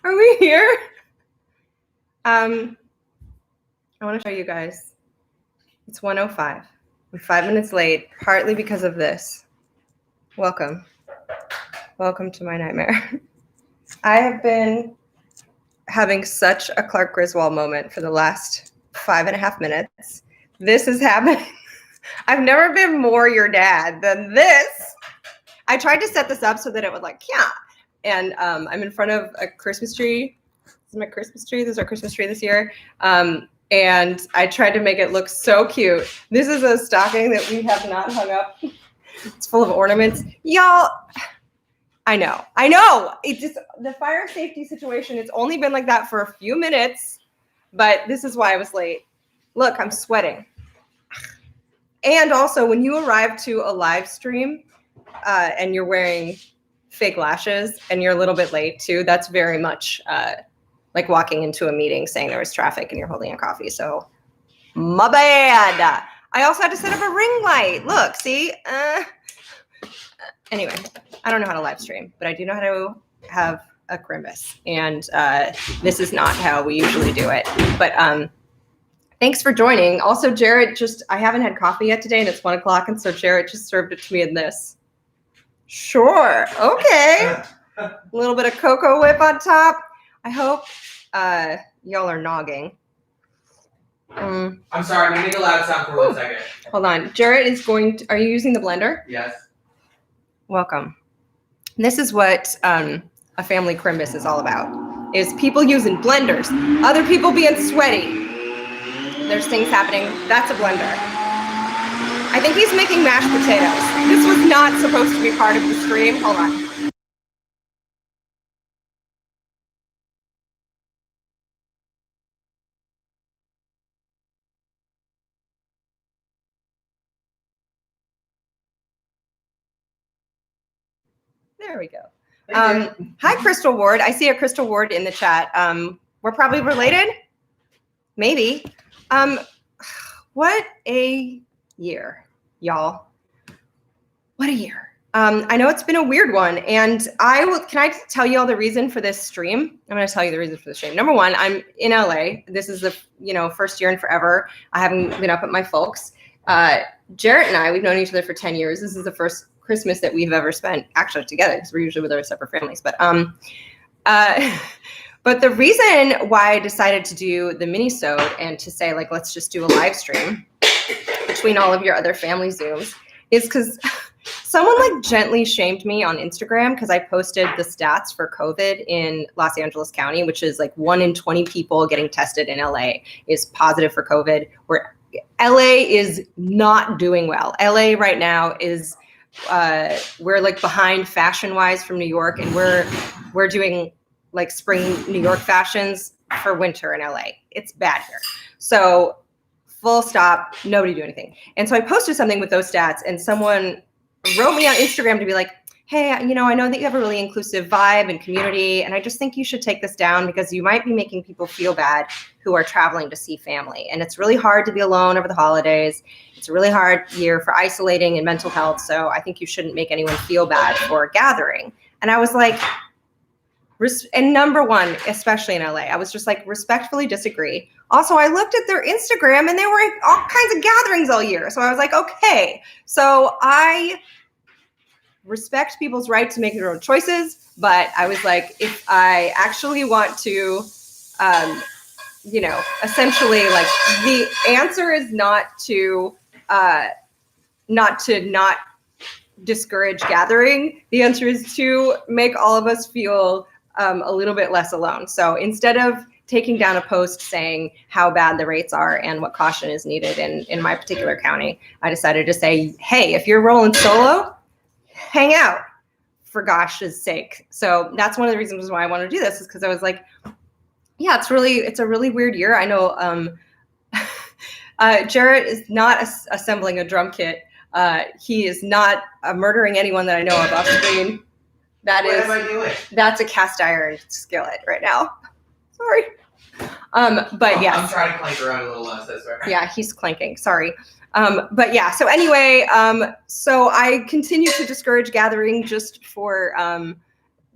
Are we here? I want to show you guys. It's 1:05. I'm 5 minutes late, partly because of this. Welcome. Welcome to my nightmare. I have been having such a Clark Griswold moment for the last 5.5 minutes. This is happening. I've never been more your dad than this. I tried to set this up so that it would and I'm in front of a Christmas tree. This is my Christmas tree. This is our Christmas tree this year. And I tried to make it look so cute. This is a stocking that we have not hung up. It's full of ornaments. Y'all, I know. It's just the fire safety situation. It's only been like that for a few minutes, but this is why I was late. Look, I'm sweating. And also, when you arrive to a live stream and you're wearing fake lashes and you're a little bit late too, that's very much like walking into a meeting saying there was traffic and you're holding a coffee. So my bad. I also had to set up a ring light. Look, see? Anyway, I don't know how to live stream, but I do know how to have a Crimbus. And this is not how we usually do it. But thanks for joining. Also, Jarrett I haven't had coffee yet today and it's 1 o'clock. And so Jarrett just served it to me in this. Sure. Okay. A little bit of Cocoa Whip on top. I hope y'all are nogging. I'm sorry, I'm going to make a loud sound for 1 second. Hold on. Jarrett is are you using the blender? Yes. Welcome. This is what a family Crimbus is all about, is people using blenders, other people being sweaty. There's things happening. That's a blender. I think he's making mashed potatoes. This was not supposed to be part of the stream. Hold on. There we go. Hi, Crystal Ward. I see a Crystal Ward in the chat. We're probably related. Maybe. What a year, y'all. What a year. I know it's been a weird one. And can I tell you all the reason for this stream? I'm going to tell you the reason for the stream. Number one, I'm in LA. This is the first year in forever. I haven't been up at my folks. Jarrett and I, we've known each other for 10 years. This is the first Christmas that we've ever spent actually together because we're usually with our separate families. But the reason why I decided to do the mini-sode and to say let's just do a live stream between all of your other family Zooms is because someone gently shamed me on Instagram because I posted the stats for COVID in Los Angeles County, which is 1 in 20 people getting tested in LA is positive for COVID. Where LA is not doing well. LA right now is we're behind fashion wise from New York, and we're doing spring New York fashions for winter in LA. It's bad here. So full stop, nobody do anything. And so I posted something with those stats and someone wrote me on Instagram to be like, hey, I know that you have a really inclusive vibe and community, and I just think you should take this down because you might be making people feel bad who are traveling to see family. And it's really hard to be alone over the holidays. It's a really hard year for isolating and mental health. So I think you shouldn't make anyone feel bad for gathering. And I was like, and number one, especially in LA, I was just respectfully disagree. Also, I looked at their Instagram and there were all kinds of gatherings all year. So I was like, okay, so I respect people's right to make their own choices. But I was like, if I actually want to, essentially the answer is not to not discourage gathering. The answer is to make all of us feel a little bit less alone. So instead of taking down a post saying how bad the rates are and what caution is needed in my particular county, I decided to say, hey, if you're rolling solo, hang out for gosh's sake. So that's one of the reasons why I wanted to do this, is because I was like, yeah, it's a really weird year. I know Jarrett is not assembling a drum kit. He is not murdering anyone that I know of off screen. What am I doing? That's a cast iron skillet right now. Sorry. But yeah. I'm trying to clank around a little less. That's right. Yeah, he's clanking. Sorry. But yeah. So anyway, so I continue to discourage gathering just for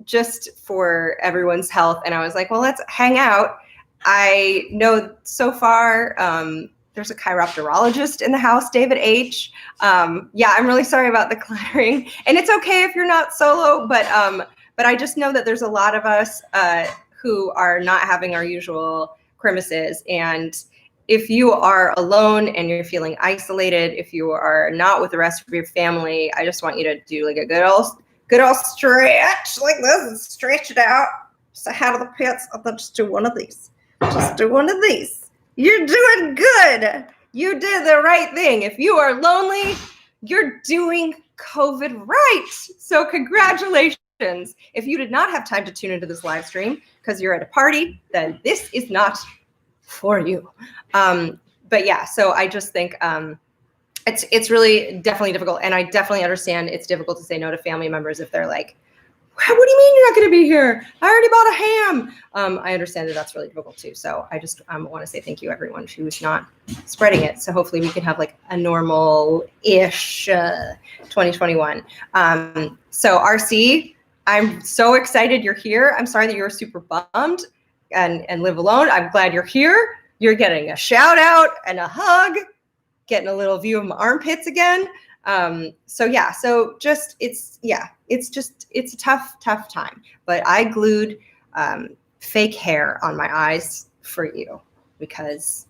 just for everyone's health. And I was like, well, let's hang out. I know so far there's a chiropterologist in the house, David H. Yeah, I'm really sorry about the clattering. And it's okay if you're not solo, but I just know that there's a lot of us who are not having our usual Christmases. And if you are alone and you're feeling isolated, if you are not with the rest of your family, I just want you to do like a good old stretch like this and stretch it out. Say hi to the pits and then just do one of these. Just do one of these. You're doing good. You did the right thing. If you are lonely, you're doing COVID right. So congratulations. If you did not have time to tune into this live stream because you're at a party, then this is not for you. But yeah, so I just think it's really definitely difficult. And I definitely understand it's difficult to say no to family members if they're like, what do you mean you're not going to be here? I already bought a ham. I understand that that's really difficult too. So I just want to say thank you everyone who's not spreading it. So hopefully we can have like a normal-ish 2021. So RC, I'm so excited you're here. I'm sorry that you're super bummed and live alone. I'm glad you're here. You're getting a shout out and a hug, getting a little view of my armpits again. So yeah, so just, it's a tough time, but I glued fake hair on my eyes for you because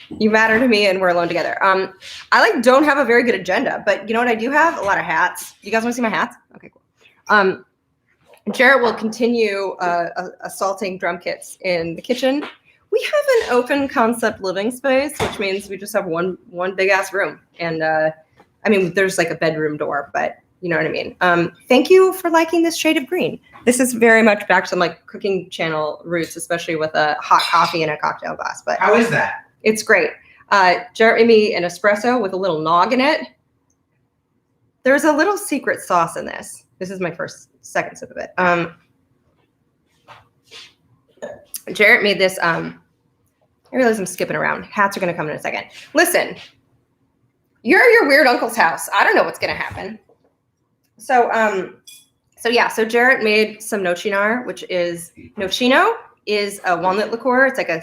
you matter to me and we're alone together. I don't have a very good agenda, but you know what I do have? A lot of hats. You guys want to see my hats? Okay, cool. Jarrett will continue assaulting drum kits in the kitchen. We have an open concept living space, which means we just have one big ass room. And I mean, there's like a bedroom door, but you know what I mean? Thank you for liking this shade of green. This is very much back to some like cooking channel roots, especially with a hot coffee and a cocktail glass. But how is that? It's great. Jarrett made me an espresso with a little nog in it. There's a little secret sauce in this. This is my second sip of it. Jarrett made this. I realize I'm skipping around. Hats are going to come in a second. Listen, you're at your weird uncle's house. I don't know what's going to happen. So Jarrett made some Nochinor, which is Nocino is a walnut liqueur. It's like a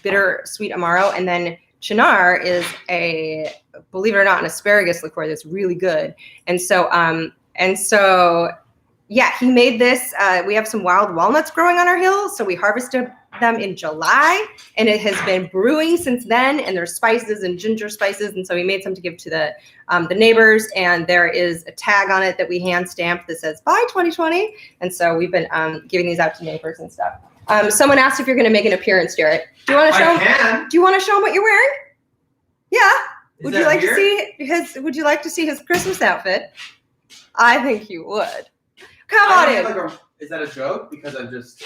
bitter sweet Amaro. And then Chinar is believe it or not, an asparagus liqueur that's really good. And so yeah, he made this. We have some wild walnuts growing on our hill. So we harvested them in July and it has been brewing since then. And there's spices and ginger spices. And so we made some to give to the neighbors. And there is a tag on it that we hand stamped that says bye 2020. And so we've been giving these out to neighbors and stuff. Someone asked if you're going to make an appearance, Jarrett. Do you want to show him? Do you want to show him what you're wearing? Yeah. Would you like to see his Christmas outfit? I think you would. Come on in. Is that a joke? Because I'm just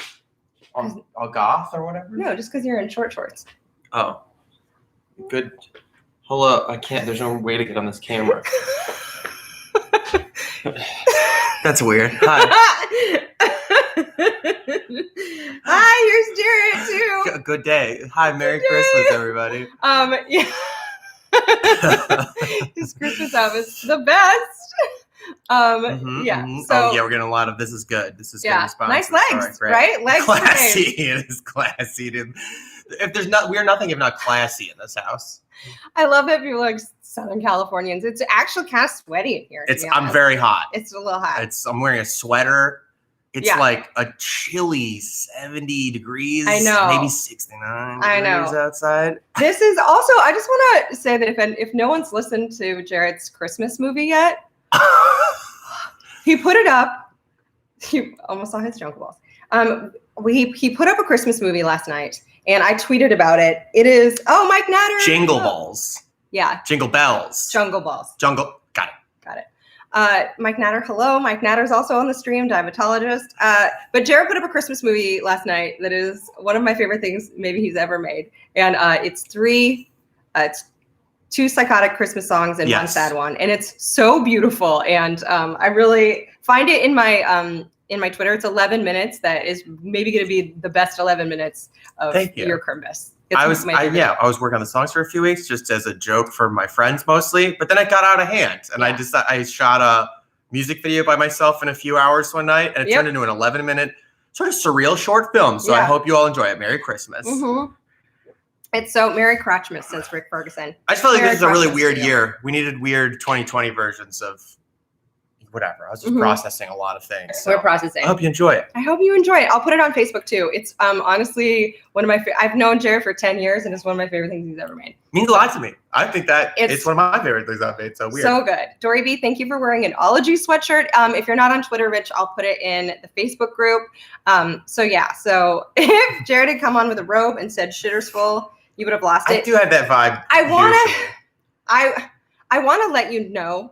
a goth or whatever? No, just because you're in short shorts. Oh. Good. Hold up. I can't. There's no way to get on this camera. That's weird. Hi. Hi, here's Jarrett too. Good day. Hi, Merry Christmas, everybody. Yeah. His Christmas outfit's the best. Yeah. So, we're getting a lot of this is good. This is good response. Nice legs, right? Legs. Classy. It is classy. If we're nothing if not classy in this house. I love that people are like Southern Californians. It's actually kind of sweaty in here. I'm very hot. It's a little hot. I'm wearing a sweater. It's like a chilly 70 degrees. I know. Maybe 69 degrees outside. This is also, I just want to say that if no one's listened to Jarrett's Christmas movie yet, he put it up. You almost saw his junk balls. He put up a Christmas movie last night, and I tweeted about it. It is, Mike Natter. Jingle Balls. Yeah. Jingle Bells. Jungle Balls. Got it. Mike Natter, hello. Mike Natter's also on the stream, diabetologist. But Jarrett put up a Christmas movie last night that is one of my favorite things maybe he's ever made. And it's two psychotic Christmas songs and one sad one. And it's so beautiful. And I really find it in my Twitter. It's 11 minutes. That is maybe going to be the best 11 minutes of your Christmas. I was working on the songs for a few weeks just as a joke for my friends mostly, but then it got out of hand and I shot music video by myself in a few hours one night, and it turned into an 11-minute sort of surreal short film. So I hope you all enjoy it. Merry Christmas. Mm-hmm. It's so Merry Crotchmas, says Rick Ferguson. I just felt like this is a really weird year. We needed weird 2020 versions of whatever. I was just processing a lot of things. So we're processing. I hope you enjoy it. I hope you enjoy it. I'll put it on Facebook too. It's honestly one of my. I've known Jared for 10 years, and it's one of my favorite things he's ever made. Means a lot to me. I think that it's one of my favorite things I've made. So weird. So good. Dory B, thank you for wearing an Ology sweatshirt. If you're not on Twitter, Rich, I'll put it in the Facebook group. So if Jared had come on with a robe and said "shitter's full," you would have lost it. I do have that vibe. I want to let you know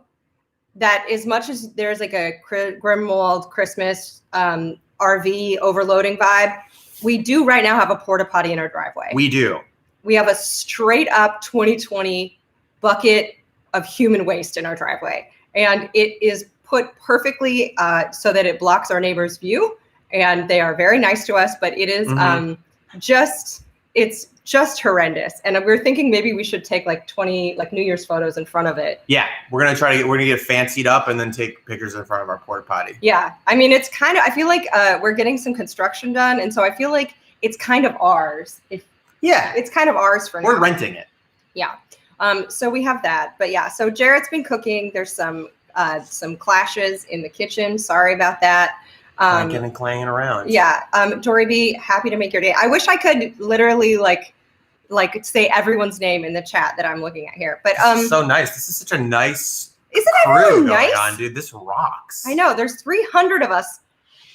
that as much as there's like a Grimwald Christmas RV overloading vibe, we do right now have a porta potty in our driveway. We do. We have a straight up 2020 bucket of human waste in our driveway. And it is put perfectly so that it blocks our neighbor's view. And they are very nice to us, but it is it's just horrendous. And we're thinking maybe we should take like 20 New Year's photos in front of it. Yeah, we're gonna get fancied up and then take pictures in front of our porta potty. Yeah, I mean it's kind of. I feel like we're getting some construction done, and so I feel like it's kind of ours. It's kind of ours for now. We're renting it. Yeah. So we have that, but yeah. So Jared's been cooking. There's some clashes in the kitchen. Sorry about that. Clanking and clanging around. Yeah. Dory B, happy to make your day. I wish I could literally like say everyone's name in the chat that I'm looking at here. But so nice. This is such a nice Isn't crew everyone going nice? on, dude. This rocks. I know. There's 300 of us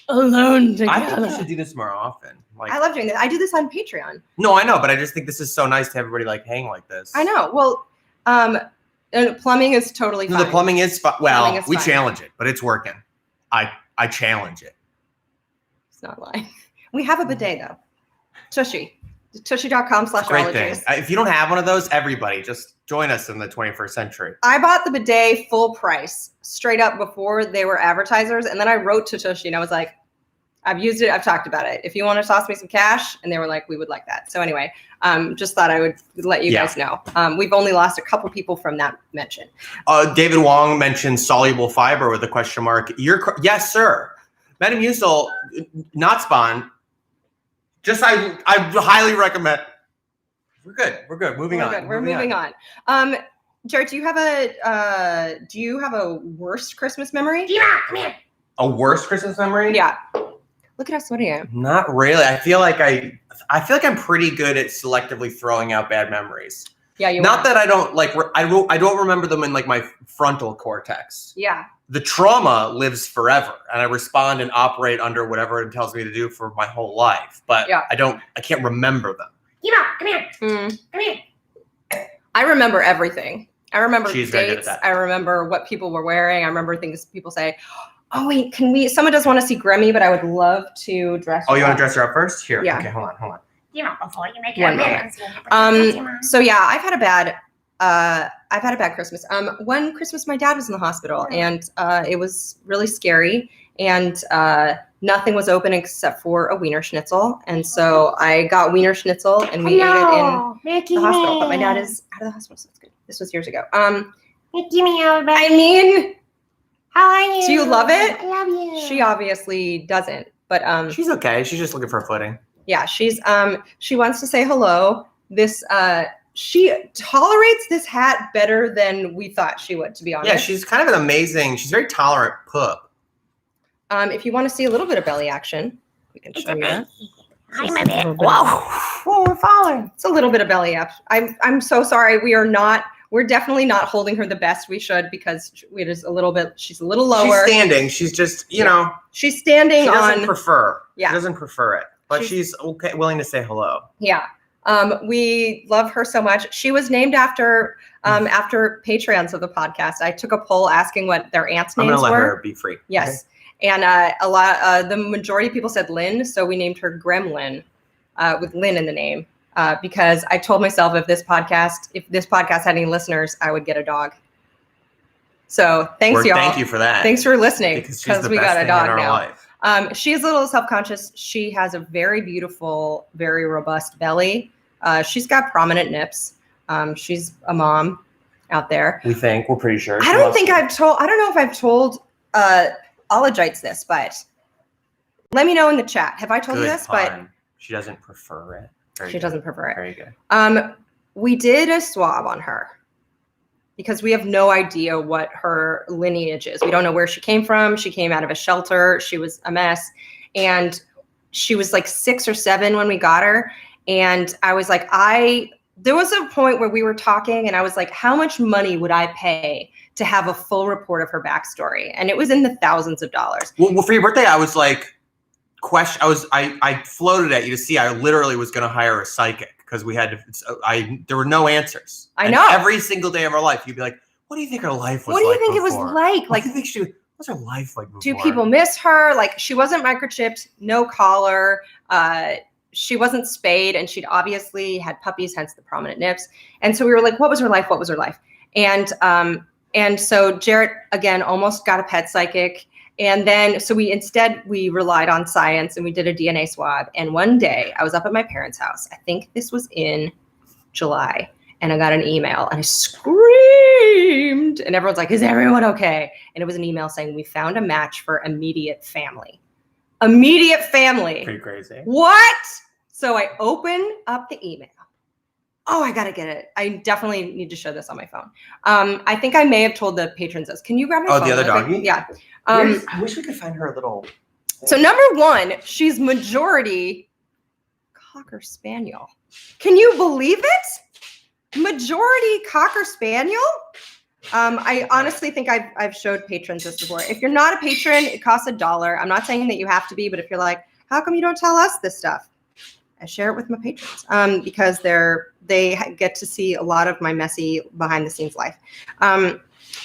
alone together. I think we should do this more often. Like, I love doing this. I do this on Patreon. No, I know, but I just think this is so nice to have everybody like hang like this. I know. Well, plumbing is totally fine. No, the plumbing is fine. Well, we fine. challenge it, but it's working. I challenge it. It's not lying. We have a bidet though. Tushy. Tushy.com/ologies. If you don't have one of those, everybody just join us in the 21st century. I bought the bidet full price, straight up before they were advertisers, and then I wrote to Tushy and I was like, I've used it, I've talked about it. If you want to toss me some cash, and they were like, we would like that. So anyway, just thought I would let you guys know. We've only lost a couple people from that mention. David Wong mentioned soluble fiber with a question mark. Yes, sir. Metamucil, not spawn. Just I highly recommend. We're good. Moving on. We're moving on. Jared, do you have a worst Christmas memory? Yeah, come here. A worst Christmas memory? Yeah. Look at how sweaty I am. Not really. I feel like I'm pretty good at selectively throwing out bad memories. Yeah, you Not that I don't like. I don't remember them in like my frontal cortex. Yeah. The trauma lives forever, and I respond and operate under whatever it tells me to do for my whole life. But I can't remember them. Come here. Come here. I remember everything. I remember She's very good at dates. that. I remember what people were wearing. I remember things people say. Oh wait, someone does want to see Grammy, but I would love to dress her Oh, you want up. to dress her up first? Here. Yeah. Okay, hold on. Before you make One your moment. So yeah, I've had a bad Christmas. One Christmas my dad was in the hospital and it was really scary and nothing was open except for a Wiener Schnitzel. And so I got Wiener Schnitzel and we ate it in the hospital. But my dad is out of the hospital, so it's good. This was years ago. Mickey Meow, baby. I mean, how are you? do you love it? I love you. She obviously doesn't, but She's okay. She's just looking for a footing. yeah, she wants to say hello. She tolerates this hat better than we thought she would, to be honest. Yeah, she's kind of she's very tolerant pup. If you want to see a little bit of belly action, we can show you that. I'm a bit. Whoa, we're falling. It's a little bit of belly action. I'm so sorry. We're definitely not holding her the best we should because she's a little lower. She's standing. She's just, she's standing she doesn't on. prefer. Yeah. She doesn't prefer it. But she's okay, willing to say hello. Yeah. We love her so much. She was named after Patreons of the podcast. I took a poll asking what their aunt's names were. I'm going to let her be free. Yes. Okay. And the majority of people said Lynn, so we named her Gremlin with Lynn in the name because I told myself if this podcast had any listeners, I would get a dog. So thanks, y'all. Thank you for that. Thanks for listening because we got a dog now. Life. She's a little self-conscious. She has a very beautiful, very robust belly. She's got prominent nips. She's a mom out there. We're pretty sure. I don't know if I've told ologites this, but let me know in the chat. Have I told you Good this? pun. She doesn't prefer it. Very She good. doesn't prefer it. Very good. We did a swab on her because we have no idea what her lineage is. We don't know where she came from. She came out of a shelter. She was a mess. And she was like 6 or 7 when we got her. And I was like, there was a point where we were talking and I was like, how much money would I pay to have a full report of her backstory? And it was in the thousands of dollars. Well, for your birthday, I was like, I floated at you to see. I literally was going to hire a psychic because we had to. There were no answers. I know. Every single day of our life, you'd be like, "What do you think her life was like? What do you think before? it was like? What do you think what's her life like before? Do people miss her? Like, she wasn't microchipped, no collar. She wasn't spayed, and she'd obviously had puppies, hence the prominent nips. And so we were like, what was her life? What was her life? And so Jarrett, again, almost got a pet psychic. And then, so we relied on science and we did a DNA swab. And one day I was up at my parents' house. I think this was in July. And I got an email and I screamed. And everyone's like, is everyone okay? And it was an email saying, we found a match for immediate family. Immediate family. Pretty crazy. What? So I open up the email. Oh, I gotta get it. I definitely need to show this on my phone. I think I may have told the patrons this. Can you grab my phone? Oh, the other doggy? Yeah. I wish we could find her a little. So number 1, she's majority Cocker Spaniel. Can you believe it? Majority Cocker Spaniel? I honestly think I've showed patrons this before. If you're not a patron, it costs $1. I'm not saying that you have to be, but if you're like, how come you don't tell us this stuff? I share it with my patrons because they get to see a lot of my messy behind the scenes life.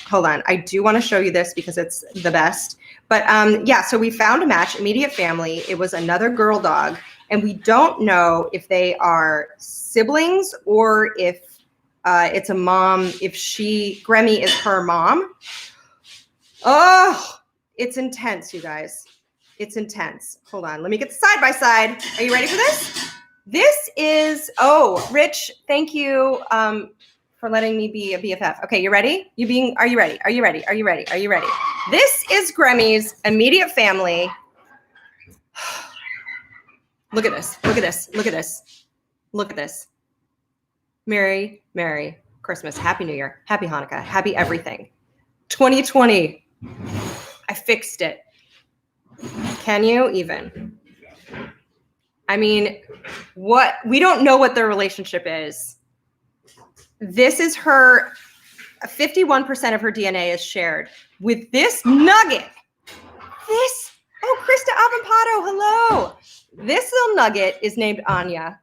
Hold on. I do want to show you this because it's the best. But yeah, so we found a match, immediate family. It was another girl dog. And we don't know if they are siblings or if it's a mom, if Grammy is her mom. Oh, it's intense, you guys. It's intense. Hold on. Let me get the side by side. Are you ready for this? This is, Rich, thank you for letting me be a BFF. Okay, you ready? Are you ready? Are you ready? Are you ready? Are you ready? This is Grammy's immediate family. Look at this. Look at this. Look at this. Look at this. Merry Christmas. Happy New Year. Happy Hanukkah. Happy everything. 2020. I fixed it. Can you even? I mean, we don't know what their relationship is. This is her, 51% of her DNA is shared with this nugget. Krista Avampato, hello. This little nugget is named Anya.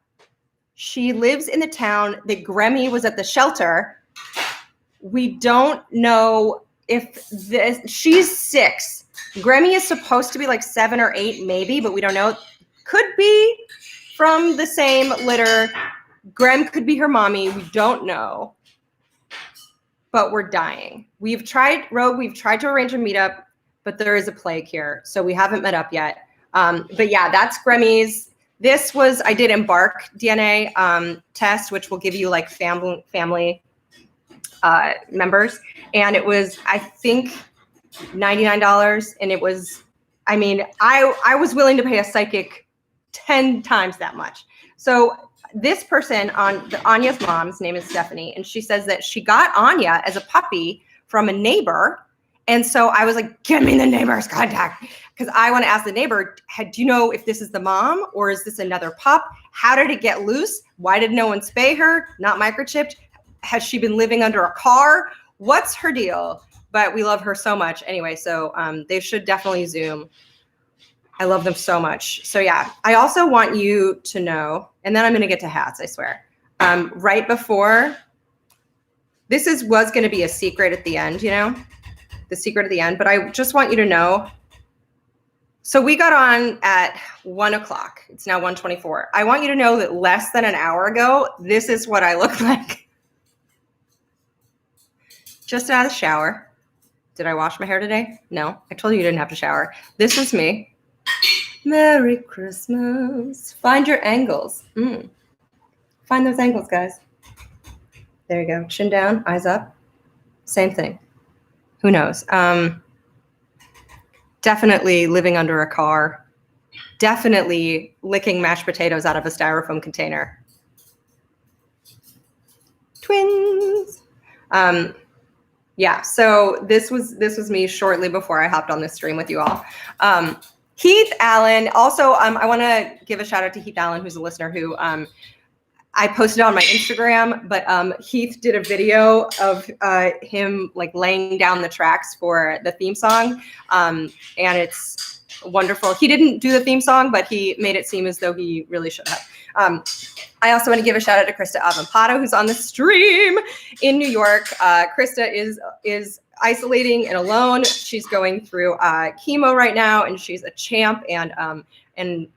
She lives in the town that Grammy was at the shelter. We don't know if she's 6. Grammy is supposed to be like 7 or 8, maybe, but we don't know. Could be from the same litter. Graham could be her mommy. We don't know. But we're dying. We've tried to arrange a meetup, but there is a plague here. So we haven't met up yet. But yeah, that's Grammy's. I did Embark DNA test, which will give you like family members. And it was, I think, $99. And it was, I mean, I was willing to pay a psychic 10 times that much. So this person, Anya's mom's name is Stephanie, and she says that she got Anya as a puppy from a neighbor. And so I was like, give me the neighbor's contact, because I want to ask the neighbor, do you know if this is the mom or is this another pup? How did it get loose? Why did no one spay her? Not microchipped? Has she been living under a car? What's her deal? But we love her so much. Anyway, so they should definitely Zoom. I love them so much. So yeah, I also want you to know, and then I'm going to get to hats, I swear. Right before, was going to be a secret at the end, the secret at the end, but I just want you to know. So we got on at 1:00. It's now 1:24. I want you to know that less than an hour ago, this is what I look like. Just out of the shower. Did I wash my hair today? No, I told you didn't have to shower. This is me. Merry Christmas. Find your angles. Find those angles, guys. There you go. Chin down, eyes up. Same thing. Who knows? definitely living under a car, definitely licking mashed potatoes out of a styrofoam container. Twins. Yeah, so this was me shortly before I hopped on this stream with you all. Heath Allen, also, I want to give a shout out to Heath Allen, who's a listener who I posted on my Instagram, but Heath did a video of him like laying down the tracks for the theme song, and it's wonderful. He didn't do the theme song, but he made it seem as though he really should have. I also want to give a shout out to Krista Avampato, who's on the stream in New York. Krista is isolating and alone. She's going through chemo right now, and she's a champ and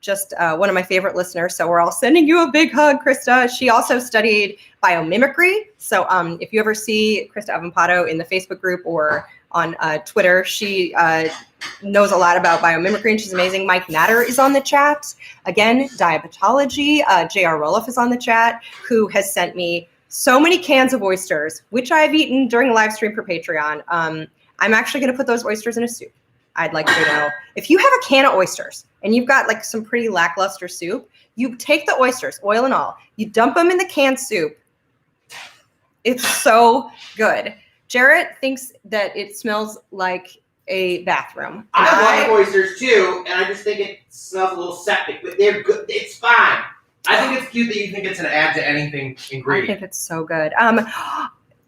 just one of my favorite listeners. So we're all sending you a big hug, Krista. She also studied biomimicry. So if you ever see Krista Avampato in the Facebook group or on Twitter, she knows a lot about biomimicry, and she's amazing. Mike Natter is on the chat. Again, diabetology. J.R. Roloff is on the chat, who has sent me so many cans of oysters, which I've eaten during a live stream for Patreon. I'm actually going to put those oysters in a soup. I'd like to know, if you have a can of oysters and you've got like some pretty lackluster soup, you take the oysters, oil and all, you dump them in the canned soup. It's so good. Jarrett thinks that it smells like a bathroom. I like oysters too, and I just think it smells a little septic, but they're good. It's fine. I think it's cute that you think it's an add to anything ingredient. I think it's so good.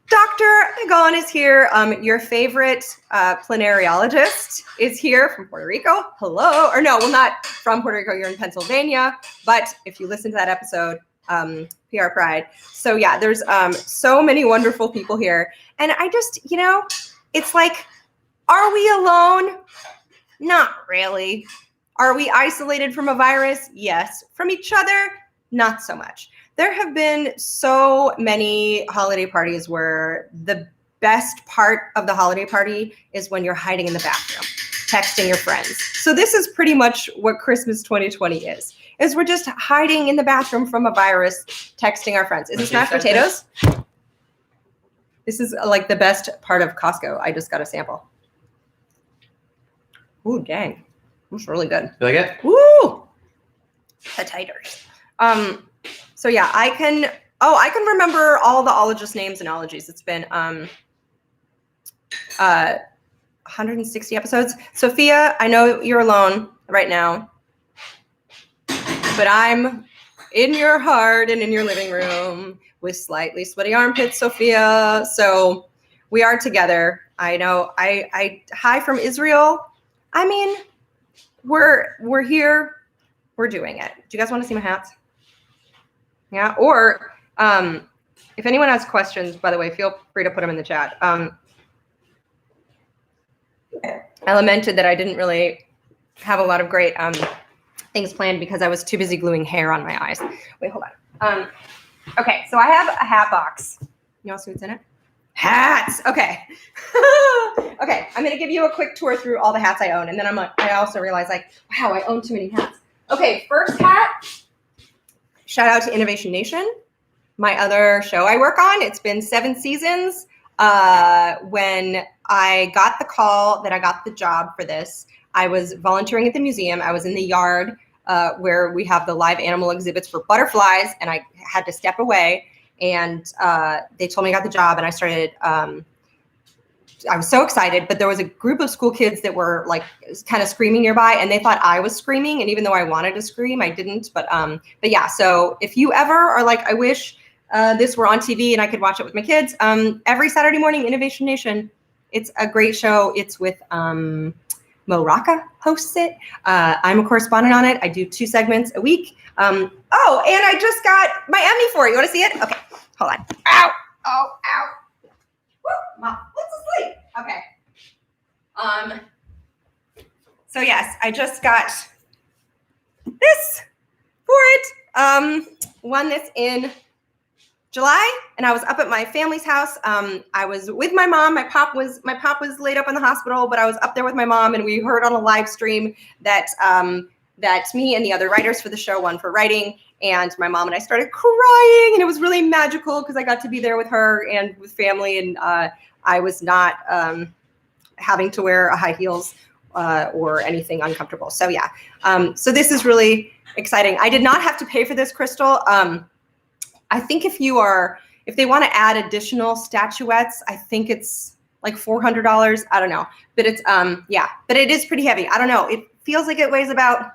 Dr. Egon is here. Your favorite planariologist is here from Puerto Rico. Hello. Or no, well, not from Puerto Rico. You're in Pennsylvania. But if you listen to that episode, PR Pride. So yeah, there's so many wonderful people here. And I just, it's like, are we alone? Not really. Are we isolated from a virus? Yes. From each other? Not so much. There have been so many holiday parties where the best part of the holiday party is when you're hiding in the bathroom, texting your friends. So this is pretty much what Christmas 2020 is we're just hiding in the bathroom from a virus, texting our friends. Is this mashed potatoes? This is like the best part of Costco. I just got a sample. Ooh, dang. That's really good. You like it? Woo! Potatoes. So yeah, I can remember all the ologist names and ologies. It's been 160 episodes. Sophia, I know you're alone right now, but I'm in your heart and in your living room with slightly sweaty armpits, Sophia. So we are together. I know. I hi from Israel. I mean, we're here. We're doing it. Do you guys want to see my hats? Yeah. Or if anyone has questions, by the way, feel free to put them in the chat. I lamented that I didn't really have a lot of great things planned because I was too busy gluing hair on my eyes. Wait, hold on. Okay, so I have a hat box. You want to see what's in it? Hats. Okay. Okay, I'm gonna give you a quick tour through all the hats I own, and then I also realized, like, wow, I own too many hats. Okay, first hat. Shout out to Innovation Nation, my other show I work on. It's been 7 seasons. When I got the call that I got the job for this, I was volunteering at the museum. I was in the yard where we have the live animal exhibits for butterflies, and I had to step away. And they told me I got the job, and I started. I was so excited, but there was a group of school kids that were like kind of screaming nearby, and they thought I was screaming. And even though I wanted to scream, I didn't. But yeah. So if you ever are like, I wish this were on TV and I could watch it with my kids. Every Saturday morning, Innovation Nation. It's a great show. It's with Mo Rocca hosts it. I'm a correspondent on it. I do 2 segments a week. Oh, and I just got my Emmy for it. You want to see it? Okay, hold on. Ow! Oh, ow! Woo, Mom, let's asleep. Okay. So yes, I just got this for it. One that's in July, and I was up at my family's house. I was with my mom. My pop was laid up in the hospital, but I was up there with my mom, and we heard on a live stream that that me and the other writers for the show won for writing. And my mom and I started crying, and it was really magical because I got to be there with her and with family, and I was not having to wear high heels or anything uncomfortable. So yeah, so this is really exciting. I did not have to pay for this, Crystal. I think if they want to add additional statuettes, I think it's like $400. I don't know, but it's yeah, but it is pretty heavy. I don't know. It feels like it weighs about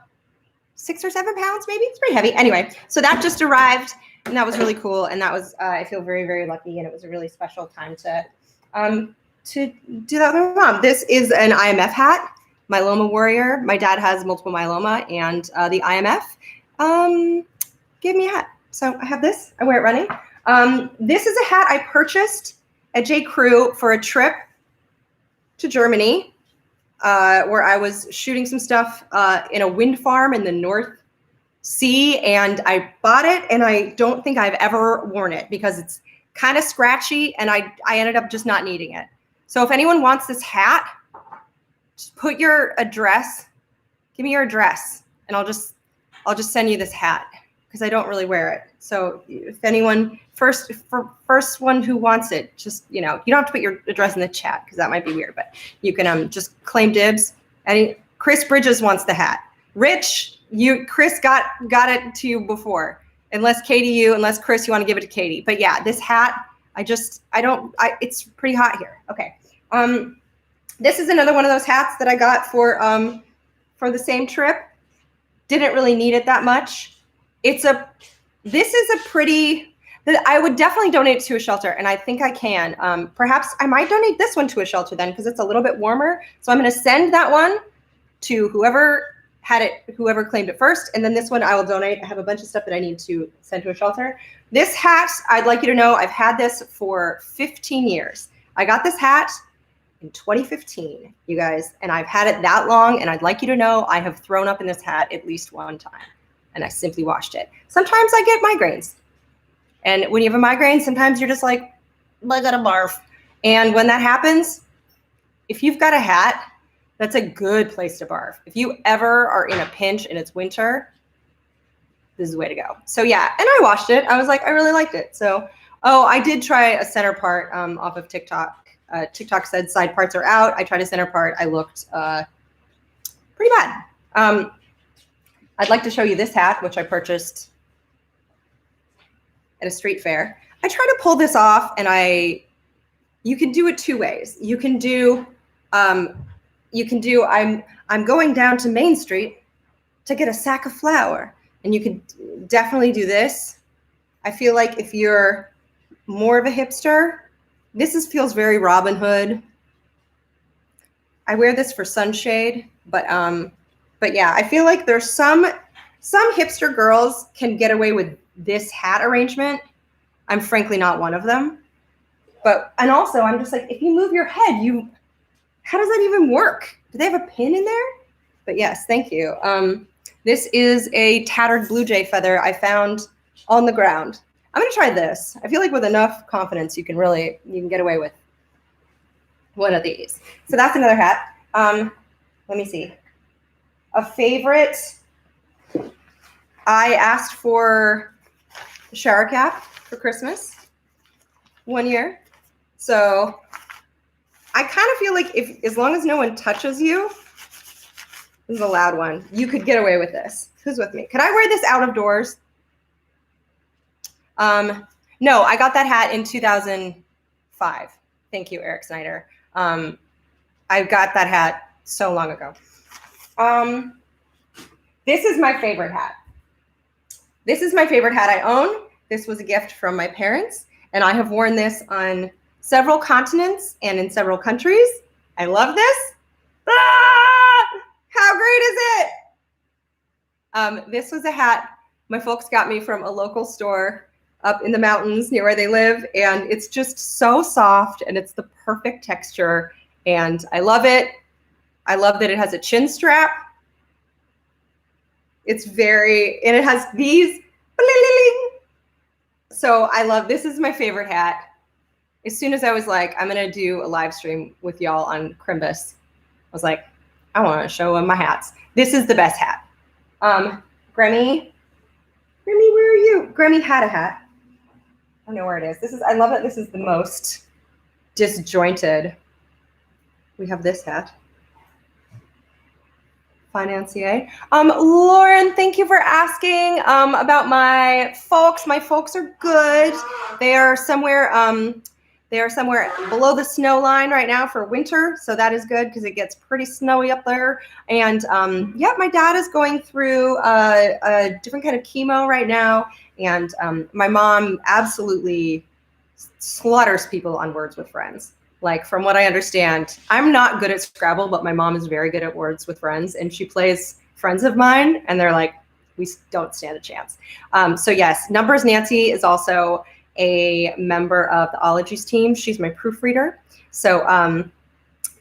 6 or 7 pounds, maybe. It's pretty heavy. Anyway, so that just arrived, and that was really cool. And that was I feel very, very lucky, and it was a really special time to do that with my mom. This is an IMF hat, myeloma warrior. My dad has multiple myeloma, and the IMF gave me a hat. So I have this. I wear it running. This is a hat I purchased at J. Crew for a trip to Germany, where I was shooting some stuff in a wind farm in the North Sea, and I bought it, and I don't think I've ever worn it because it's kind of scratchy, and I ended up just not needing it. So if anyone wants this hat, just put your address, give me your address, and I'll just send you this hat because I don't really wear it. So if anyone, first one who wants it, just, you don't have to put your address in the chat because that might be weird, but you can just claim dibs. And Chris Bridges wants the hat. Rich, Chris got it to you before. Unless Chris, you want to give it to Katie. But yeah, this hat, it's pretty hot here. Okay. This is another one of those hats that I got for the same trip. Didn't really need it that much. This is a pretty, I would definitely donate it to a shelter, and I think I can. Perhaps I might donate this one to a shelter then because it's a little bit warmer. So I'm going to send that one to whoever claimed it first, and then this one I will donate. I have a bunch of stuff that I need to send to a shelter. This hat, I'd like you to know, I've had this for 15 years. I got this hat in 2015, you guys, and I've had it that long, and I'd like you to know I have thrown up in this hat at least one time, and I simply washed it. Sometimes I get migraines, and when you have a migraine, sometimes you're just like, I gotta barf. And when that happens, if you've got a hat, that's a good place to barf. If you ever are in a pinch and it's winter, this is the way to go. So yeah, and I washed it. I was like, I really liked it. So, I did try a center part off of TikTok. TikTok said side parts are out. I tried a center part. I looked pretty bad. I'd like to show you this hat, which I purchased at a street fair. I try to pull this off, and you can do it two ways. You can do I'm going down to Main Street to get a sack of flour, and you could definitely do this. I feel like if you're more of a hipster, this feels very Robin Hood. I wear this for sunshade, but yeah, I feel like there's some hipster girls can get away with this hat arrangement. I'm frankly not one of them. And also I'm just like, if you move your head, how does that even work? Do they have a pin in there? But yes, thank you. This is a tattered blue jay feather I found on the ground. I'm gonna try this. I feel like with enough confidence, you can get away with one of these. So that's another hat. Let me see. A favorite, I asked for a shower cap for Christmas one year. So I kind of feel like as long as no one touches you, this is a loud one, you could get away with this. Who's with me? Could I wear this out of doors? No, I got that hat in 2005. Thank you, Eric Snyder. I got that hat so long ago. This is my favorite hat. This is my favorite hat I own. This was a gift from my parents, and I have worn this on several continents and in several countries. I love this. Ah! How great is it? This was a hat my folks got me from a local store up in the mountains near where they live, and it's just so soft, and it's the perfect texture, and I love it. I love that it has a chin strap. And it has these. So I love, this is my favorite hat. As soon as I was like, I'm gonna do a live stream with y'all on Crimbus, I was like, I wanna show them my hats. This is the best hat. Grammy, where are you? Grammy had a hat. I don't know where it is. I love it. This is the most disjointed. We have this hat. Financier. Lauren, thank you for asking about my folks. My folks are good. They are somewhere below the snow line right now for winter, so that is good because it gets pretty snowy up there. And yeah, my dad is going through a different kind of chemo right now, and my mom absolutely slaughters people on Words with Friends. Like, from what I understand, I'm not good at Scrabble, but my mom is very good at Words with Friends, and she plays friends of mine, and they're like, we don't stand a chance. So yes, Numbers Nancy is also a member of the Ologies team. She's my proofreader. So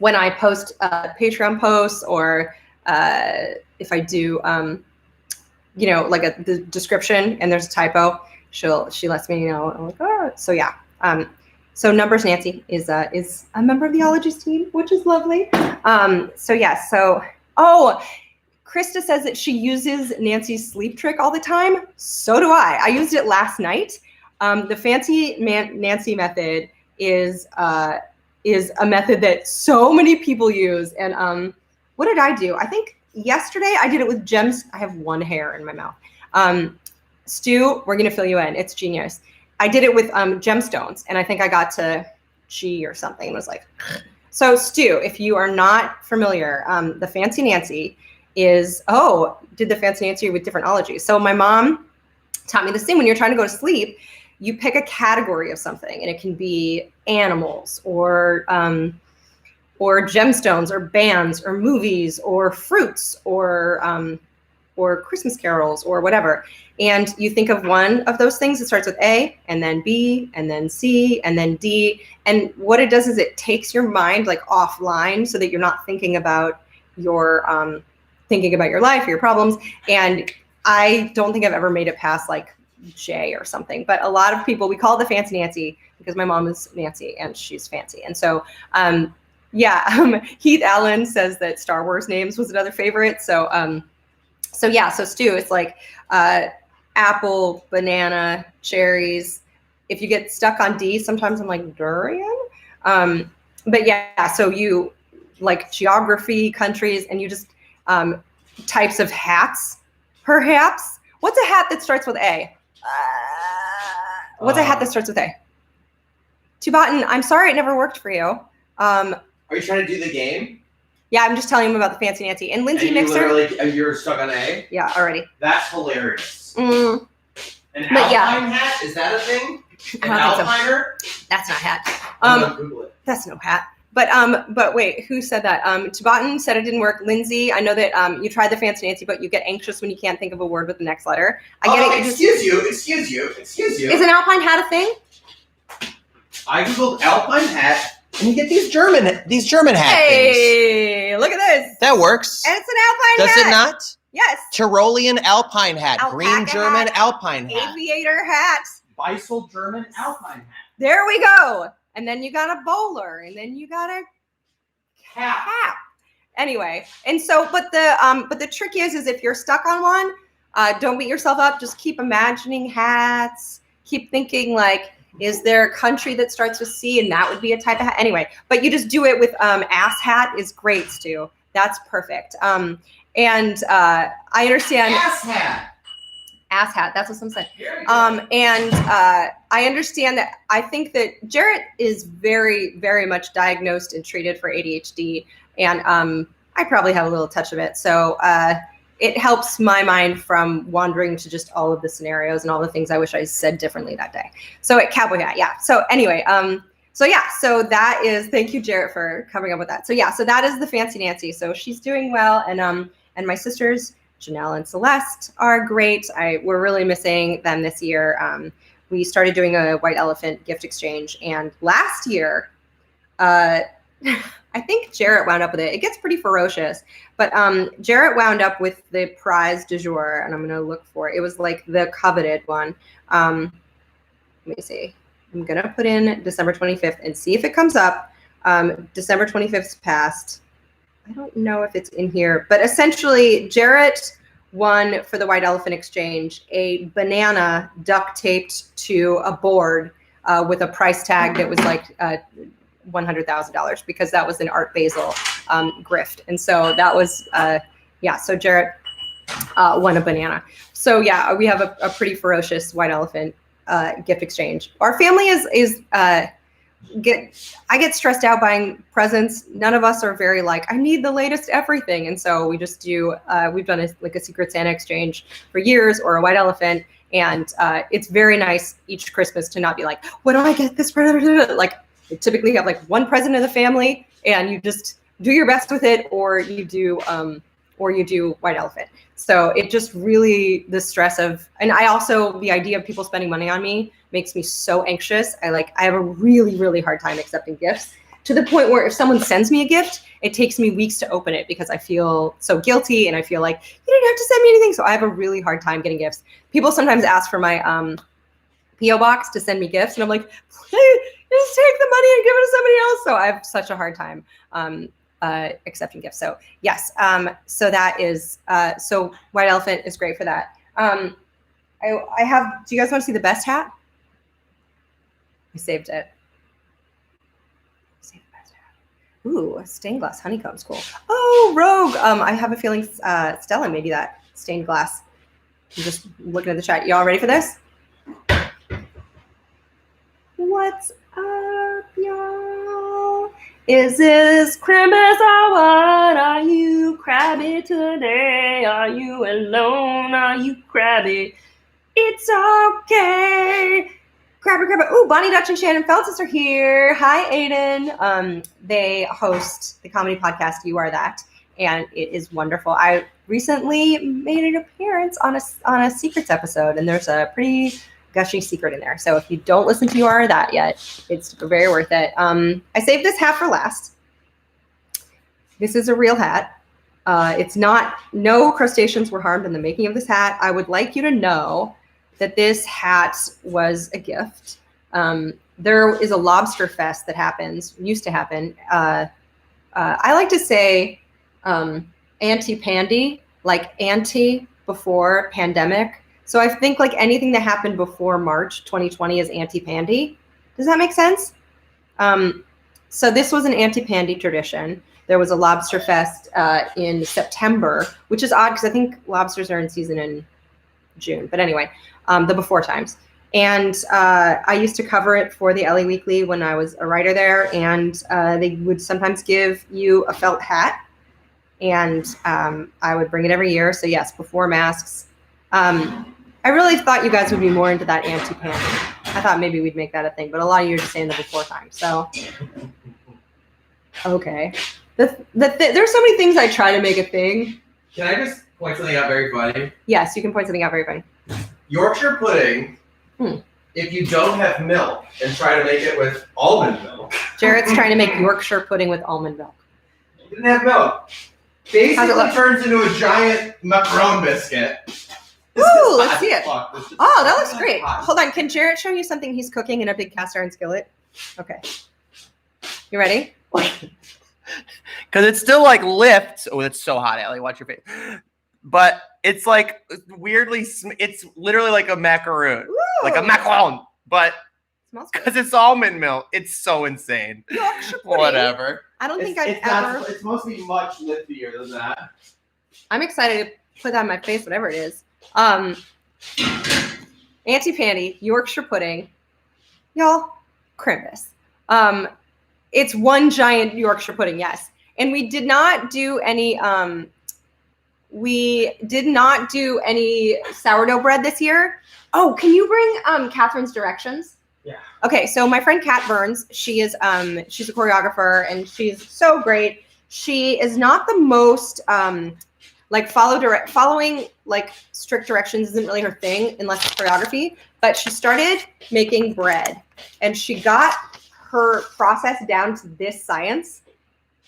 when I post Patreon posts, or if I do, you know, like the description and there's a typo, she lets me know. I'm like, oh. So yeah. So Numbers Nancy is a member of the Ologies team, which is lovely. So yeah, Krista says that she uses Nancy's sleep trick all the time. So do I. I used it last night. The fancy Nancy method is a method that so many people use. And what did I do? I think yesterday I did it with gems. I have one hair in my mouth. Stu, we're gonna fill you in. It's genius. I did it with gemstones, and I think I got to G or something. It was like, so Stu, if you are not familiar, the Fancy Nancy is, did the Fancy Nancy with different ologies. So my mom taught me this thing. When you're trying to go to sleep, you pick a category of something, and it can be animals or gemstones or bands or movies or fruits or Christmas carols or whatever. And you think of one of those things that starts with A, and then B, and then C, and then D. And what it does is it takes your mind like offline so that you're not thinking about your life or your problems. And I don't think I've ever made it past like J or something. But a lot of people, we call it the Fancy Nancy because my mom is Nancy and she's fancy. And so Heath Allen says that Star Wars names was another favorite. So Stu, it's like apple, banana, cherries. If you get stuck on D, sometimes I'm like durian. But yeah, so you like geography, countries, and you just types of hats, perhaps. What's a hat that starts with A? What's a hat that starts with A? Tubatin, I'm sorry it never worked for you. Are you trying to do the game? Yeah, I'm just telling him about the Fancy Nancy. And Lindsay Mixer. You're stuck on A? Yeah, already. That's hilarious. Mm. An alpine hat? Is that a thing? An alpiner? That's not a hat. I'm gonna Google it. That's no hat. But wait, who said that? Tubatin said it didn't work. Lindsay, I know that you tried the Fancy Nancy, but you get anxious when you can't think of a word with the next letter. I get it. Excuse you. Is an alpine hat a thing? I googled alpine hat. And you get these German hat things. Hey, look at this. That works. And it's an alpine hat. Does it not? Yes. Tyrolean alpine hat. Alpaca Green German hat. alpine hat. Aviator hat. Beisel German alpine hat. There we go. And then you got a bowler, and then you got a cap. Anyway, and so, but the trick is if you're stuck on one, don't beat yourself up. Just keep imagining hats. Keep thinking like, is there a country that starts with C, and that would be a type of hat? Anyway, but you just do it with ass hat is great, Stu. That's perfect. And I understand. Ass hat. Ass hat. That's what I'm saying. And I understand that. I think that Jarrett is very, very much diagnosed and treated for ADHD, and I probably have a little touch of it. So it helps my mind from wandering to just all of the scenarios and all the things I wish I said differently that day. So at cowboy hat, yeah. So anyway, so that is, thank you, Jarrett, for coming up with that. So yeah, so that is the Fancy Nancy. So she's doing well, and my sisters, Janelle and Celeste, are great. We're really missing them this year. We started doing a white elephant gift exchange, and last year, I think Jarrett wound up with it. It gets pretty ferocious, but Jarrett wound up with the prize du jour, and I'm going to look for it. It was like the coveted one. Let me see. I'm going to put in December 25th and see if it comes up. December 25th's passed. I don't know if it's in here, but essentially Jarrett won for the White Elephant Exchange a banana duct taped to a board with a price tag that was like $100,000 because that was an Art Basel grift. And so that was Yeah, so Jarrett won a banana. So yeah, we have a pretty ferocious white elephant gift exchange. Our family is I get stressed out buying presents. None of us are very like, I need the latest everything. And so we just do, we've done a Secret Santa exchange for years, or a white elephant. And it's very nice each Christmas to not be like, what do I get this present? Like, we typically have like one present in the family, and you just do your best with it, or you do white elephant. So it just really, the stress of, and I also, the idea of people spending money on me makes me so anxious. I have a really, really hard time accepting gifts, to the point where if someone sends me a gift, it takes me weeks to open it because I feel so guilty, and I feel like you didn't have to send me anything. So I have a really hard time getting gifts. People sometimes ask for my P.O. box to send me gifts, and I'm like, please just take the money and give it to somebody else. So I have such a hard time accepting gifts. So yes, so that is, so white elephant is great for that. I have, do you guys want to see the best hat? I saved it. Save the best hat. Ooh, stained glass honeycomb's cool. Oh, Rogue. I have a feeling Stella made you that stained glass. I'm just looking at the chat. Y'all ready for this? What's up, y'all? Is this Christmas or what? Are you crabby today? Are you alone? Are you crabby? It's okay. Crabby. Ooh, Bonnie Dutch and Shannon Feltis are here. Hi, Aiden. They host the comedy podcast You Are That, and it is wonderful. I recently made an appearance on a Secrets episode, and there's a pretty gushy secret in there. So if you don't listen to You Are That yet, it's very worth it. I saved this hat for last. This is a real hat. It's not, no crustaceans were harmed in the making of this hat. I would like you to know that this hat was a gift. There is a lobster fest that used to happen. I like to say anti-pandy, like anti before pandemic. So I think like anything that happened before March 2020 is anti-pandy. Does that make sense? So this was an anti-pandy tradition. There was a lobster fest in September, which is odd because I think lobsters are in season in June. But anyway, the before times. And I used to cover it for the LA Weekly when I was a writer there. And they would sometimes give you a felt hat. And I would bring it every year. So yes, before masks. I really thought you guys would be more into that anti-pandy. I thought maybe we'd make that a thing, but a lot of you are just saying the before time. So, okay. There's so many things I try to make a thing. Can I just point something out very funny? Yes, you can point something out very funny. Yorkshire pudding, if you don't have milk and try to make it with almond milk. Jarrett's trying to make Yorkshire pudding with almond milk. You didn't have milk. Basically turns into a giant macaron biscuit. Ooh, let's see it. Oh, that looks great. Hold on, can Jarrett show you something he's cooking in a big cast iron skillet? Okay. You ready? Because it's still like lifts. Oh, it's so hot, Ellie. Watch your face. But it's like weirdly, it's literally like a macaroon. Ooh. Like a macaron. But Smells good. because it's almond milk, it's so insane. Yorkshire pudding. Whatever. I don't think it's ever. It's mostly much liftier than that. I'm excited to put that on my face, whatever it is. Anti-pandy, Yorkshire pudding. Y'all, Krampus. It's one giant Yorkshire pudding, yes. And we did not do any sourdough bread this year. Oh, can you bring Catherine's directions? Yeah. Okay, so my friend Kat Burns, she's a choreographer and she's so great. She is not the most following like strict directions isn't really her thing unless it's choreography, but she started making bread and she got her process down to this science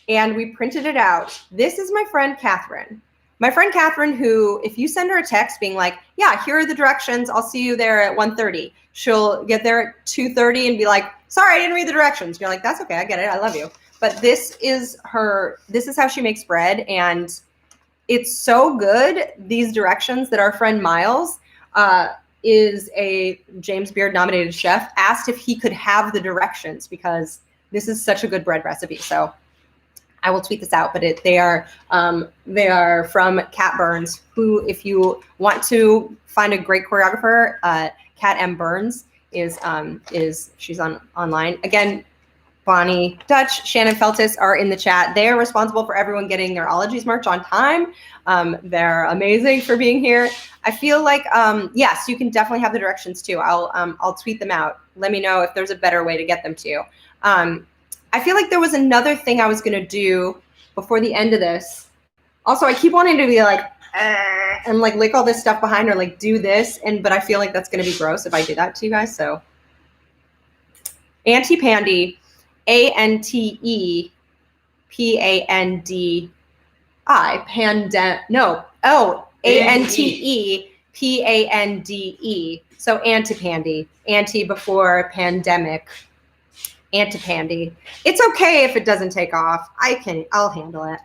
and we printed it out. This is my friend Catherine. My friend Catherine, who, if you send her a text being like, yeah, here are the directions, I'll see you there at 1:30. She'll get there at 2:30 and be like, sorry, I didn't read the directions. You're like, that's okay, I get it, I love you. But this is how she makes bread, and it's so good, these directions, that our friend Miles is a James Beard nominated chef, asked if he could have the directions because this is such a good bread recipe. So I will tweet this out, but they are from Kat Burns, who, if you want to find a great choreographer, Kat M. Burns is she's online. Again, Bonnie Dutch, Shannon Feltis are in the chat. They are responsible for everyone getting their Ologies merch on time. They're amazing for being here. I feel like, yes, you can definitely have the directions too. I'll tweet them out. Let me know if there's a better way to get them to you. I feel like there was another thing I was gonna do before the end of this. Also, I keep wanting to be like, and like lick all this stuff behind or like do this, but I feel like that's gonna be gross if I do that to you guys, so. Auntie Pandy, ANTEPANDI, ANTEPANDE. So antipandy, anti before pandemic, antipandy. It's okay if it doesn't take off. I'll handle it.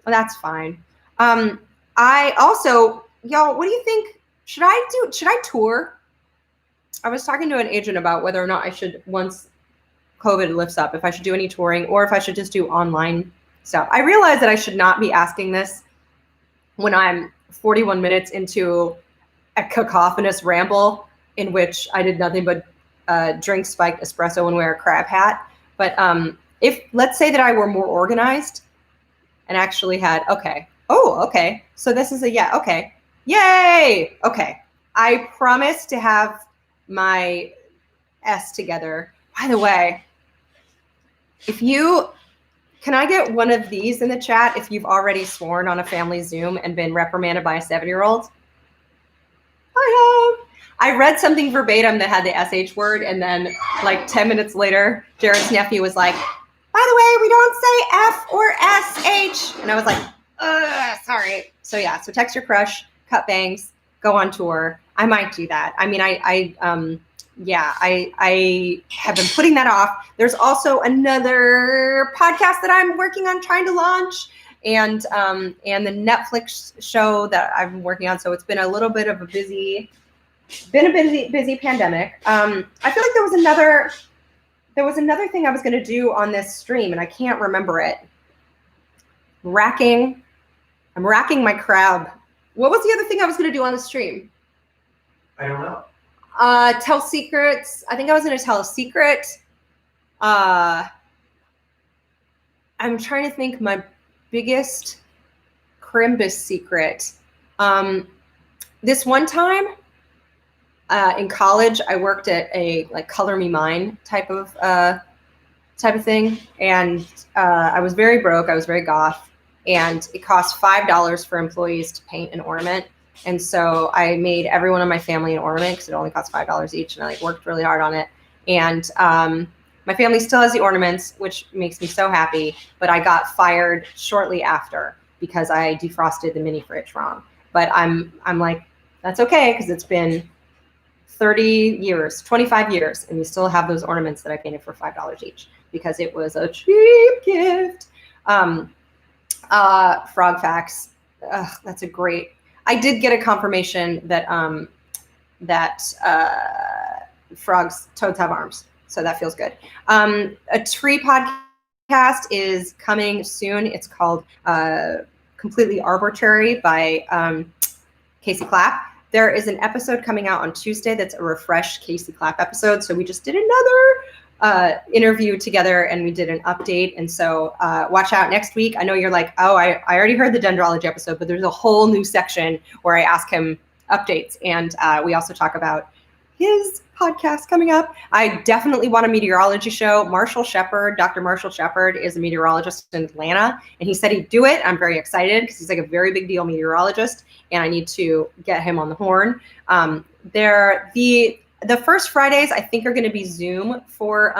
Well, that's fine. I also, y'all, what do you think? Should I tour? I was talking to an agent about whether or not I should, once COVID lifts up, if I should do any touring or if I should just do online stuff. I realize that I should not be asking this when I'm 41 minutes into a cacophonous ramble in which I did nothing but drink spiked espresso and wear a crab hat. But if, let's say that I were more organized and actually had, okay, so this is okay, yay, okay. I promise to have my S together. By the way, can I get one of these in the chat if you've already sworn on a family Zoom and been reprimanded by a 7-year-old? I read something verbatim that had the SH word, and then like 10 minutes later, Jared's nephew was like, by the way, we don't say F or SH. And I was like, sorry. So yeah, so text your crush, cut bangs, go on tour. I might do that. I mean, I have been putting that off. There's also another podcast that I'm working on trying to launch, and the Netflix show that I've been working on. So it's been a little bit of a busy pandemic. I feel like there was another thing I was going to do on this stream, and I can't remember it. I'm racking my crab. What was the other thing I was going to do on the stream? I don't know. Tell secrets. I think I was going to tell a secret. I'm trying to think my biggest Crimbus secret. This one time in college, I worked at a like Color Me Mine type of thing, and I was very broke. I was very goth, and it cost $5 for employees to paint an ornament. And so I made everyone in my family an ornament because it only cost $5 each, and I like worked really hard on it. And my family still has the ornaments, which makes me so happy. But I got fired shortly after because I defrosted the mini fridge wrong. But I'm like, that's okay, because it's been 30 years, 25 years, and we still have those ornaments that I painted for $5 each because it was a cheap gift. Frog facts. That's a great. I did get a confirmation that toads have arms, so that feels good. A tree podcast is coming soon. It's called Completely Arbitrary by Casey Clapp. There is an episode coming out on Tuesday that's a refreshed Casey Clapp episode. So we just did another interview together, and we did an update. And so watch out next week. I know you're like, oh, I already heard the dendrology episode, but there's a whole new section where I ask him updates. And we also talk about his podcast coming up. I definitely want a meteorology show. Dr. Marshall Shepard is a meteorologist in Atlanta, and he said he'd do it. I'm very excited because he's like a very big deal meteorologist, and I need to get him on the horn. The first Fridays, I think, are going to be Zoom for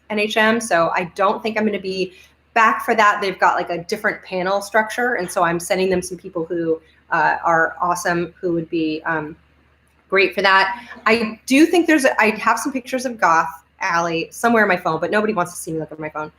NHM, so I don't think I'm going to be back for that. They've got like a different panel structure, and so I'm sending them some people who are awesome, who would be great for that. I do think I have some pictures of Goth Alley somewhere on my phone, but nobody wants to see me look at my phone.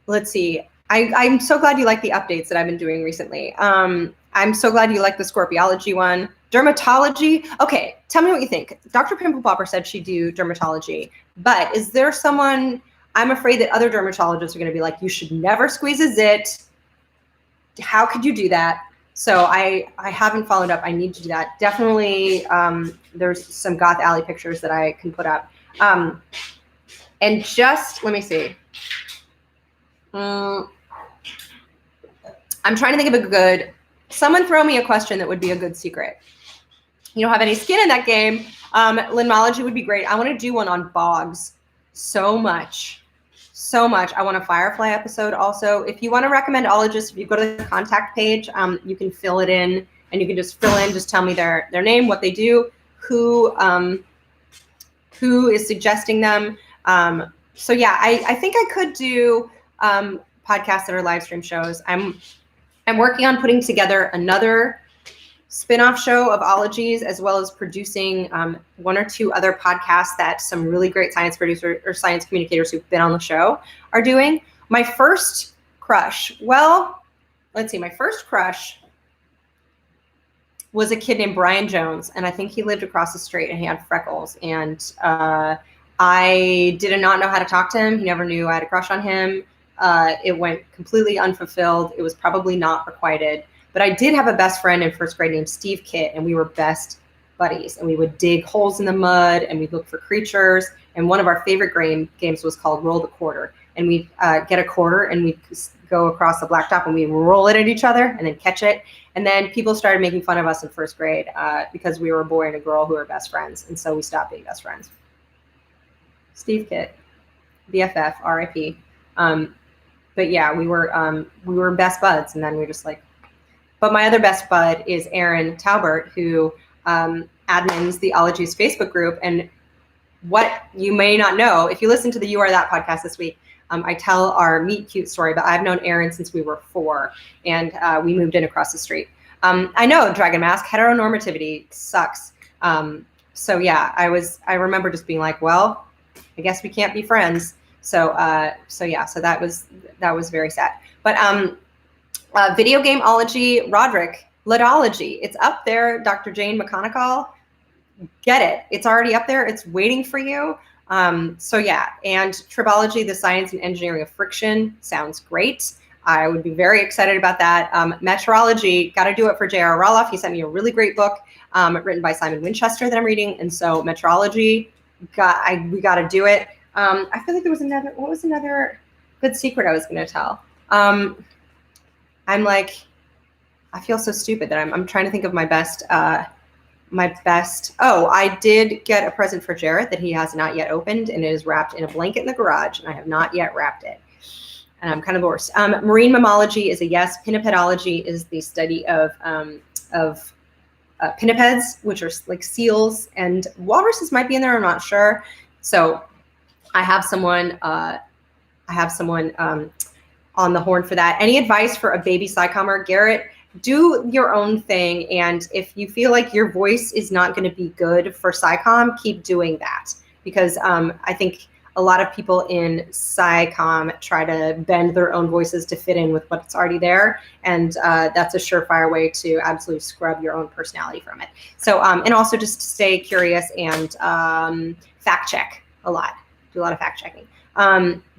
Let's see. I'm so glad you like the updates that I've been doing recently. I'm so glad you like the Scorpiology one. Dermatology. Okay, tell me what you think. Dr. Pimple Popper said she'd do dermatology, but is there someone, I'm afraid that other dermatologists are going to be like, you should never squeeze a zit. How could you do that? So I haven't followed up. I need to do that. Definitely, there's some Goth Alley pictures that I can put up. And just, let me see. I'm trying to think of a good, someone throw me a question that would be a good secret. You don't have any skin in that game. Limnology would be great. I want to do one on bogs so much. So much. I want a Firefly episode also. If you want to recommend ologists, if you go to the contact page, you can fill it in, and you can just fill in, just tell me their name, what they do, who is suggesting them. So yeah, I think I could do podcasts that are live stream shows. I'm working on putting together another spin-off show of ologies, as well as producing one or two other podcasts that some really great science producers or science communicators who've been on the show are doing. My first crush, well, let's see, my first crush was a kid named Brian Jones, and I think he lived across the street, and he had freckles, and I did not know how to talk to him. He never knew I had a crush on him. It went completely unfulfilled. It was probably not requited. But I did have a best friend in first grade named Steve Kitt, and we were best buddies. And we would dig holes in the mud, and we'd look for creatures. And one of our favorite games was called Roll the Quarter. And we'd get a quarter, and we'd go across the blacktop, and we'd roll it at each other and then catch it. And then people started making fun of us in first grade because we were a boy and a girl who were best friends. And so we stopped being best friends. Steve Kitt, BFF, RIP. But yeah, we were best buds, and then we were just like. But my other best bud is Aaron Taubert, who admins the Ologies Facebook group. And what you may not know, if you listen to the You Are That podcast this week, I tell our meet cute story, but I've known Aaron since we were 4, and we moved in across the street. I know, Dragon Mask, heteronormativity sucks. So yeah, I remember just being like, well, I guess we can't be friends. So yeah, so that was very sad. But video gameology, Roderick, Ludology, it's up there. Dr. Jane McConnell, get it. It's already up there. It's waiting for you. So yeah, and Tribology, the science and engineering of friction, sounds great. I would be very excited about that. Metrology, got to do it for J.R. Roloff. He sent me a really great book written by Simon Winchester that I'm reading. And so metrology, we got to do it. I feel like there was what was another good secret I was going to tell? I'm like, I feel so stupid that I'm trying to think of my best. Oh, I did get a present for Jarrett that he has not yet opened, and it is wrapped in a blanket in the garage, and I have not yet wrapped it. And I'm kind of the worst. Marine mammalogy is a yes. Pinnipedology is the study of pinnipeds, which are like seals, and walruses might be in there. I'm not sure. So I have someone on the horn for that. Any advice for a baby psychomer? Garrett, do your own thing. And if you feel like your voice is not going to be good for psychom, keep doing that. Because I think a lot of people in psychom try to bend their own voices to fit in with what's already there. And that's a surefire way to absolutely scrub your own personality from it. So, and also just stay curious and fact check a lot. Do a lot of fact checking.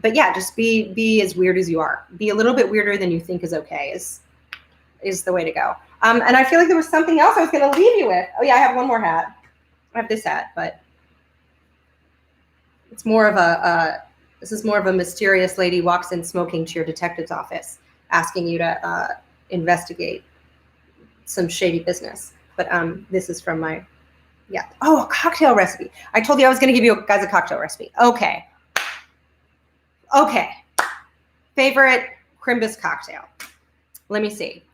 But yeah, just be as weird as you are. Be a little bit weirder than you think is okay is the way to go. And I feel like there was something else I was going to leave you with. Oh yeah, I have one more hat. I have this hat, but it's more of this is more of a mysterious lady walks in smoking to your detective's office, asking you to investigate some shady business. But this is from my, yeah. Oh, a cocktail recipe. I told you I was going to give you guys a cocktail recipe. Okay. Favorite Crimbus cocktail. Let me see.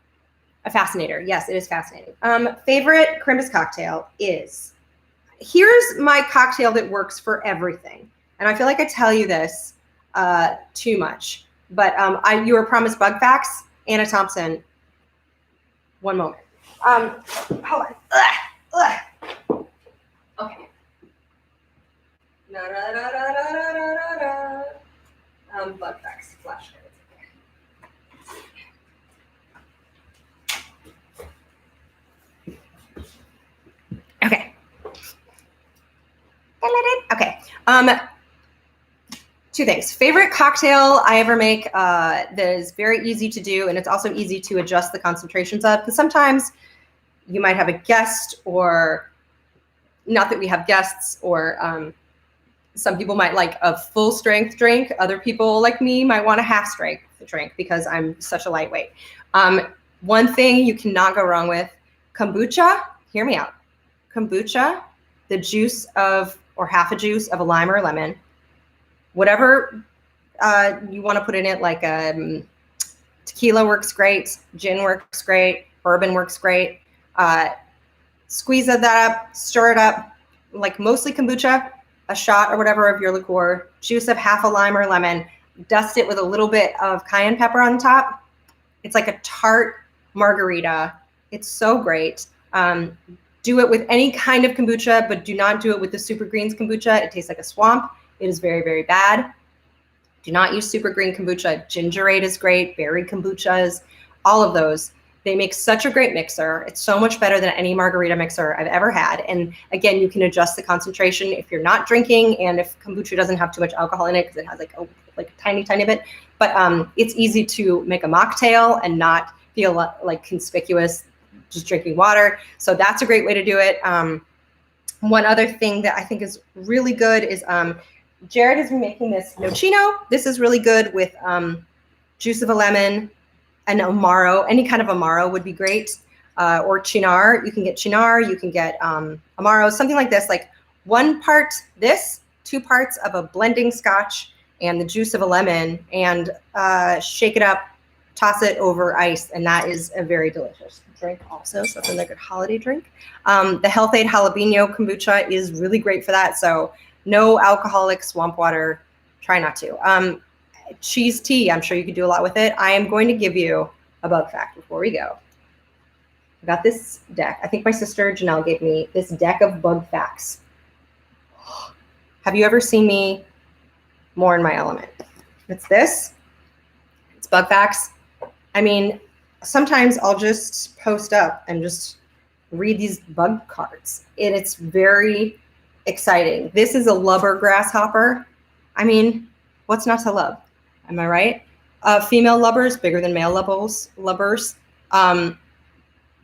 A fascinator. Yes, it is fascinating. Favorite Crimbus cocktail is, here's my cocktail that works for everything. And I feel like I tell you this too much, but you were promised bug facts. Anna Thompson, one moment. Hold on. Okay. Bug facts, flashcards. Okay. Okay. Two things. Favorite cocktail I ever make that is very easy to do, and it's also easy to adjust the concentrations of, because sometimes you might have a guest, or not that we have guests, or some people might like a full strength drink. Other people like me might want a half strength drink because I'm such a lightweight. One thing you cannot go wrong with, kombucha. Hear me out. Kombucha, the juice of, or half a juice of a lime or a lemon, whatever you want to put in it, like tequila works great, gin works great, bourbon works great. Squeeze that up, stir it up, like mostly kombucha, a shot or whatever of your liqueur, juice of half a lime or lemon, dust it with a little bit of cayenne pepper on top. It's like a tart margarita. It's so great. Do it with any kind of kombucha, but do not do it with the Super Greens kombucha. It tastes like a swamp. It is very, very bad. Do not use super green kombucha. Gingerade is great. Berry kombuchas, all of those. They make such a great mixer. It's so much better than any margarita mixer I've ever had. And again, you can adjust the concentration if you're not drinking, and if kombucha doesn't have too much alcohol in it, because it has like a tiny, tiny bit. But it's easy to make a mocktail and not feel like conspicuous just drinking water. So that's a great way to do it. One other thing that I think is really good is Jared has been making this nocino. This is really good with juice of a lemon, an amaro. Any kind of amaro would be great, or chinar. You can get chinar. You can get amaro, something like this. Like 1 part this, 2 parts of a blending scotch, and the juice of a lemon, and shake it up, toss it over ice, and that is a very delicious drink also. So it's a good holiday drink. The Health Aid jalapeno kombucha is really great for that. So no alcoholic swamp water. Try not to. Cheese tea, I'm sure you could do a lot with it. I am going to give you a bug fact before we go. I got this deck. I think my sister Janelle gave me this deck of bug facts. Have you ever seen me more in my element? It's this. It's bug facts. I mean, sometimes I'll just post up and just read these bug cards, and it's very exciting. This is a lubber grasshopper. I mean, what's not to love? Am I right? Female lubbers bigger than male lubbers.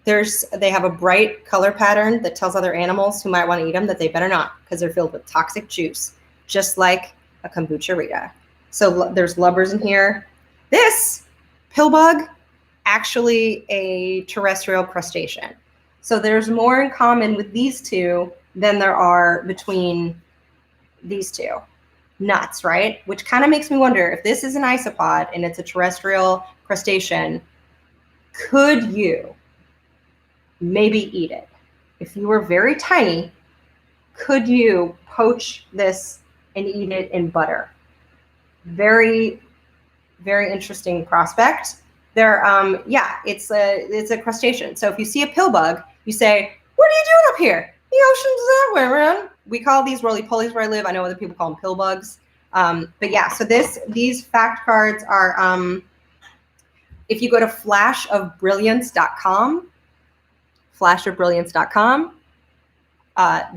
They have a bright color pattern that tells other animals who might want to eat them that they better not, because they're filled with toxic juice, just like a kombucha rita. So there's lubbers in here. This pillbug, actually a terrestrial crustacean. So there's more in common with these two than there are between these two. Nuts, right? Which kind of makes me wonder, if this is an isopod and it's a terrestrial crustacean, could you maybe eat it? If you were very tiny, could you poach this and eat it in butter? Very, very interesting prospect. It's a crustacean. So if you see a pillbug, you say, "What are you doing up here? The ocean's that way, man." We call these roly-polies where I live. I know other people call them pillbugs. But yeah, so these fact cards are, if you go to flashofbrilliance.com,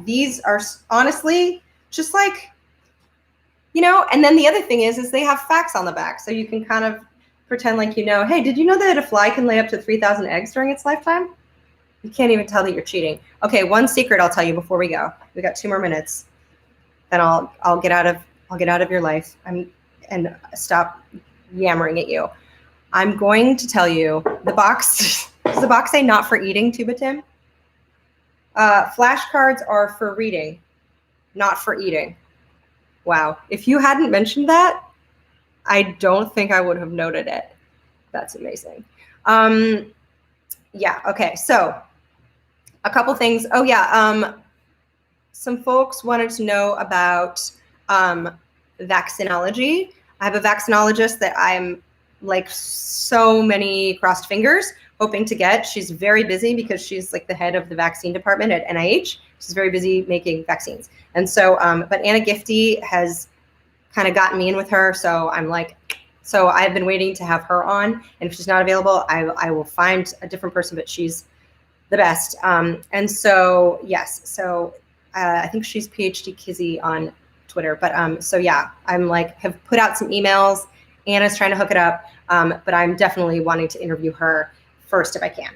these are honestly just like, and then the other thing is they have facts on the back. So you can kind of pretend like, hey, did you know that a fly can lay up to 3,000 eggs during its lifetime? You can't even tell that you're cheating. Okay, one secret I'll tell you before we go. We got 2 more minutes. Then I'll get out of your life and stop yammering at you. I'm going to tell you the box. Does the box say not for eating, Tuba Tim? Flashcards are for reading, not for eating. Wow. If you hadn't mentioned that, I don't think I would have noted it. That's amazing. Yeah. Okay. So a couple things. Oh yeah. Some folks wanted to know about vaccinology. I have a vaccinologist that I'm like so many crossed fingers hoping to get. She's very busy because she's like the head of the vaccine department at NIH. She's very busy making vaccines. And so, but Anna Gifty has kind of gotten me in with her. So I'm like, so I've been waiting to have her on. And if she's not available, I will find a different person, but she's the best. And so, yes. So I think she's PhD Kizzy on Twitter. But so yeah, I'm like have put out some emails. Anna's trying to hook it up, but I'm definitely wanting to interview her first if I can.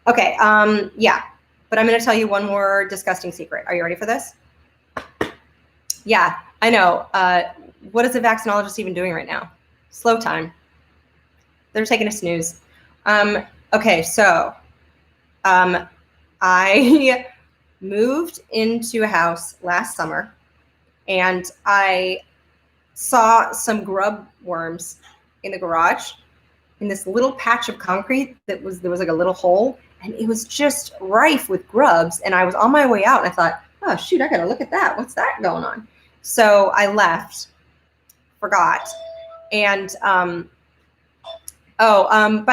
Okay, yeah, but I'm going to tell you one more disgusting secret. Are you ready for this? Yeah, I know. What is a vaccinologist even doing right now? Slow time. They're taking a snooze. Okay, so I moved into a house last summer, and I saw some grub worms in the garage in this little patch of concrete there was like a little hole, and it was just rife with grubs. And I was on my way out, and I thought, oh shoot, I gotta look at that. What's that going on? So I left, forgot, and by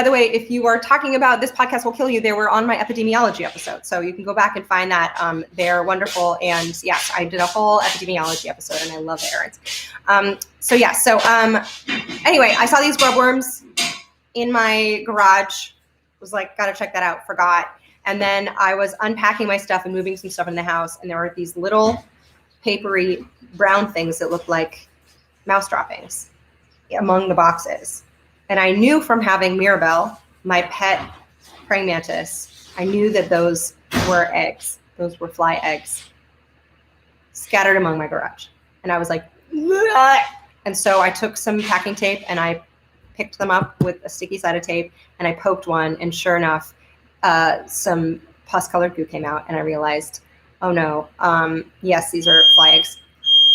the way, if you are talking about This Podcast Will Kill You, they were on my epidemiology episode. So you can go back and find that. They're wonderful. And yes, I did a whole epidemiology episode, and I love the errands. Anyway, I saw these grub worms in my garage. Was like, gotta check that out, forgot. And then I was unpacking my stuff and moving some stuff in the house, and there were these little papery brown things that looked like mouse droppings among the boxes. And I knew from having Mirabelle, my pet praying mantis, I knew that those were eggs. Those were fly eggs scattered among my garage. And I was like, ugh! And so I took some packing tape and I picked them up with a sticky side of tape, and I poked one, and sure enough, some pus-colored goo came out, and I realized, oh no, yes, these are fly eggs.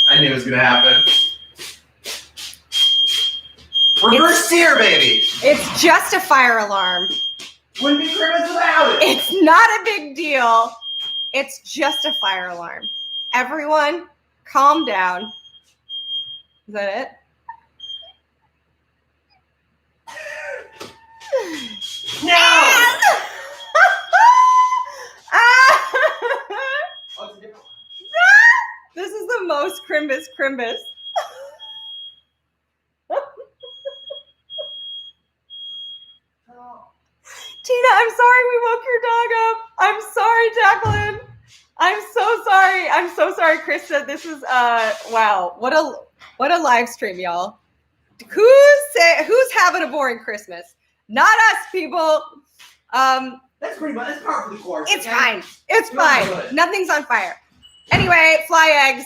I knew it was gonna happen. Reverse sear, baby. It's just a fire alarm. Wouldn't be Christmas without it. It's not a big deal. It's just a fire alarm. Everyone, calm down. Is that it? No! Oh, it's a different one. This is the most Crimbus. Tina, I'm sorry we woke your dog up. I'm sorry, Jacqueline. I'm so sorry. I'm so sorry, Krista. This is wow. What a live stream, y'all. Who's having a boring Christmas? Not us, people. That's pretty much, that's part of the course. It's fine. It's fine. Nothing's on fire. Anyway, fly eggs,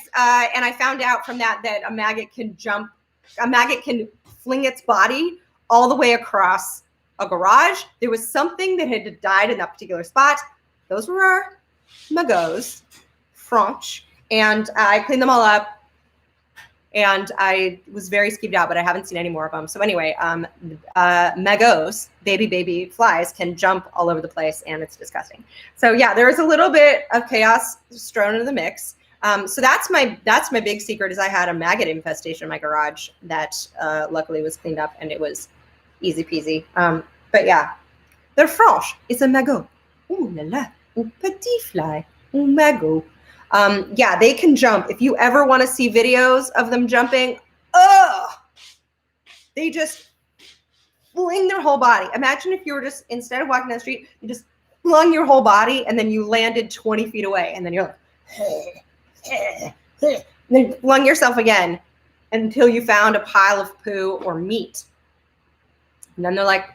and I found out from that a maggot can fling its body all the way across a garage. There was something that had died in that particular spot. Those were our magots, French, and I cleaned them all up. And I was very skeeved out, but I haven't seen any more of them. So anyway, magots, baby flies, can jump all over the place, and it's disgusting. So yeah, there was a little bit of chaos thrown into the mix. So that's my big secret is I had a maggot infestation in my garage that luckily was cleaned up, and it was easy peasy. But yeah, they're French. It's a magot. Ooh la la, un petit fly, un magot. Yeah, they can jump. If you ever want to see videos of them jumping, they just fling their whole body. Imagine if you were just, instead of walking down the street, you just flung your whole body and then you landed 20 feet away. And then you're like, and then flung yourself again until you found a pile of poo or meat. And then they're like,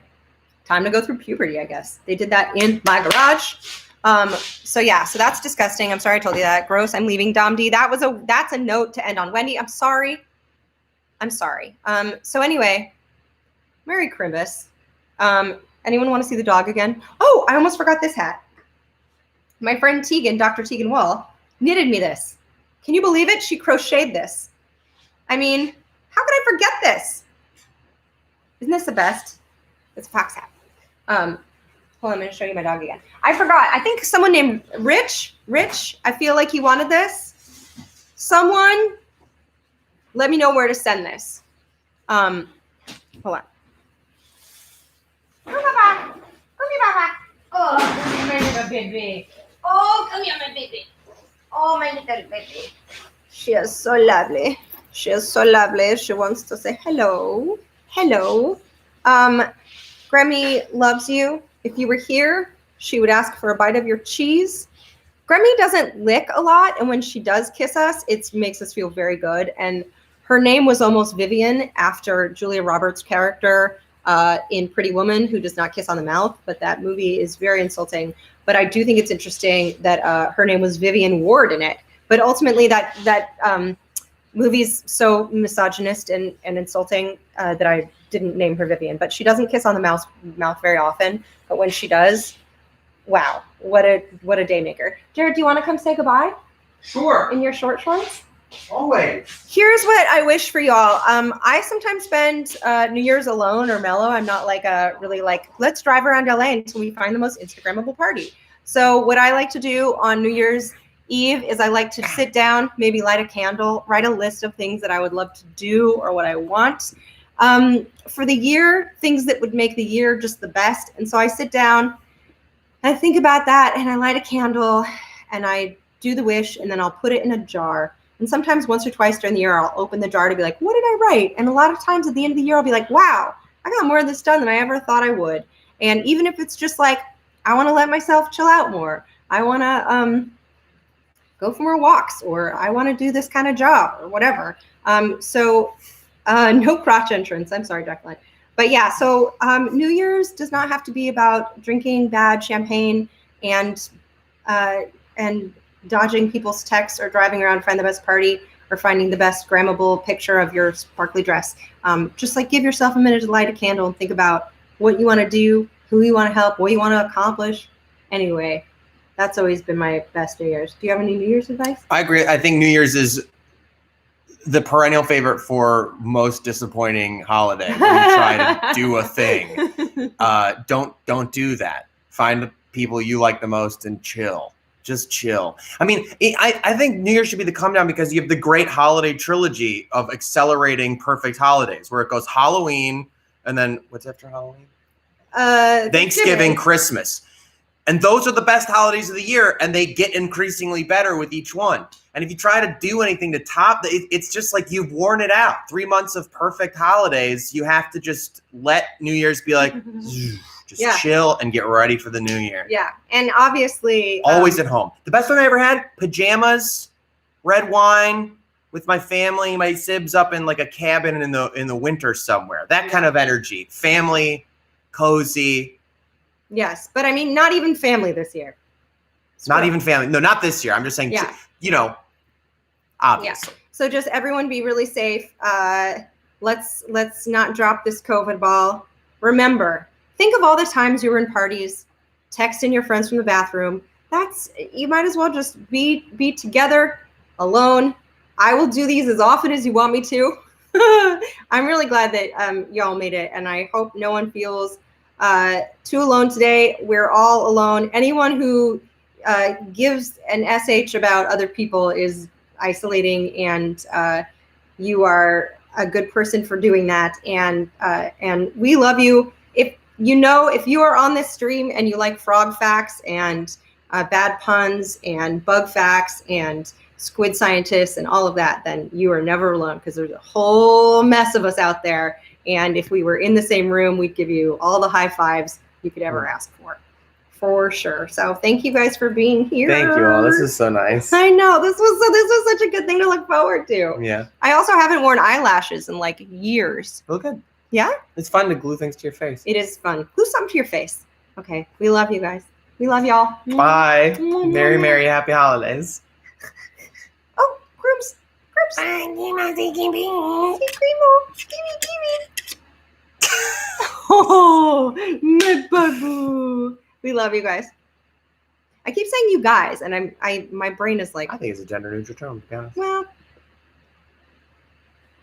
time to go through puberty, I guess. They did that in my garage. So yeah, so that's disgusting. I'm sorry I told you that. Gross. I'm leaving Dom D. That's a note to end on. Wendy, I'm sorry. So anyway, Merry Christmas. Anyone want to see the dog again? Oh, I almost forgot this hat. My friend Tegan, Dr. Tegan Wall, knitted me this. Can you believe it? She crocheted this. I mean, how could I forget this? Isn't this the best? It's a fox hat. Hold on, I'm going to show you my dog again. I forgot. I think someone named Rich, I feel like he wanted this. Someone, let me know where to send this. Hold on. Come here, Papa. Come here, Papa. Oh, my little baby. Oh, come here, my baby. Oh, my little baby. She is so lovely. She wants to say hello. Hello. Grammy loves you. If you were here, she would ask for a bite of your cheese. Grammy doesn't lick a lot, and when she does kiss us, it makes us feel very good. And her name was almost Vivian after Julia Roberts' character in Pretty Woman, who does not kiss on the mouth, but that movie is very insulting. But I do think it's interesting that her name was Vivian Ward in it. But ultimately, that movie's so misogynist and insulting that I didn't name her Vivian. But she doesn't kiss on the mouth very often. But when she does, wow, what a day maker. Jared, do you want to come say goodbye Sure. in your short shorts? Always. Here's what I wish for y'all. I sometimes spend New Year's alone or mellow. I'm not like really like, let's drive around LA until we find the most Instagrammable party. So what I like to do on New Year's Eve is I like to sit down, maybe light a candle, write a list of things that I would love to do or what I want. For the year, things that would make the year just the best. And so I sit down, I think about that, and I light a candle and I do the wish, and then I'll put it in a jar. And sometimes once or twice during the year, I'll open the jar to be like, what did I write? And a lot of times at the end of the year, I'll be like, wow, I got more of this done than I ever thought I would. And even if it's just like, I want to let myself chill out more. I want to go for more walks, or I want to do this kind of job or whatever. No crotch entrance. I'm sorry, Jacqueline. But yeah, so New Year's does not have to be about drinking bad champagne and dodging people's texts or driving around to find the best party or finding the best grammable picture of your sparkly dress. Just like give yourself a minute to light a candle and think about what you want to do, who you want to help, what you want to accomplish. Anyway, that's always been my best New Year's. Do you have any New Year's advice? I agree. I think New Year's is the perennial favorite for most disappointing holiday. When you try to do a thing, don't do that. Find the people you like the most and chill. Just chill. I mean, I think New Year should be the come down because you have the great holiday trilogy of accelerating perfect holidays, where it goes Halloween and then what's after Halloween? Thanksgiving, Christmas. And those are the best holidays of the year, and they get increasingly better with each one. And if you try to do anything to top, it's just like you've worn it out. 3 months of perfect holidays. You have to just let New Year's be like, just chill and get ready for the new year. Yeah, and obviously always at home. The best one I ever had: pajamas, red wine with my family, my sibs up in like a cabin in the winter somewhere. That kind of energy, cozy. Yes, but I mean, not even family this year. Not even family. No, not this year. I'm just saying, obviously. Yeah. So just everyone be really safe. Let's not drop this COVID ball. Remember, think of all the times you were in parties, texting your friends from the bathroom. You might as well just be together, alone. I will do these as often as you want me to. I'm really glad that y'all made it, and I hope no one feels too alone today. We're all alone. Anyone who gives an SH about other people is isolating, and you are a good person for doing that. And we love you. If you are on this stream and you like frog facts and bad puns and bug facts and squid scientists and all of that, then you are never alone, because there's a whole mess of us out there. And if we were in the same room, we'd give you all the high fives you could ever ask for sure. So thank you guys for being here. Thank you all. This is so nice. I know, this was such a good thing to look forward to. Yeah. I also haven't worn eyelashes in like years. Look good. Yeah? It's fun to glue things to your face. It is fun. Glue something to your face. Okay. We love you guys. We love y'all. Bye. Merry happy holidays. Oh, groups. Oh, my babu. We love you guys. I keep saying you guys, and my brain is like, I think it's a gender neutral term, to be honest. well,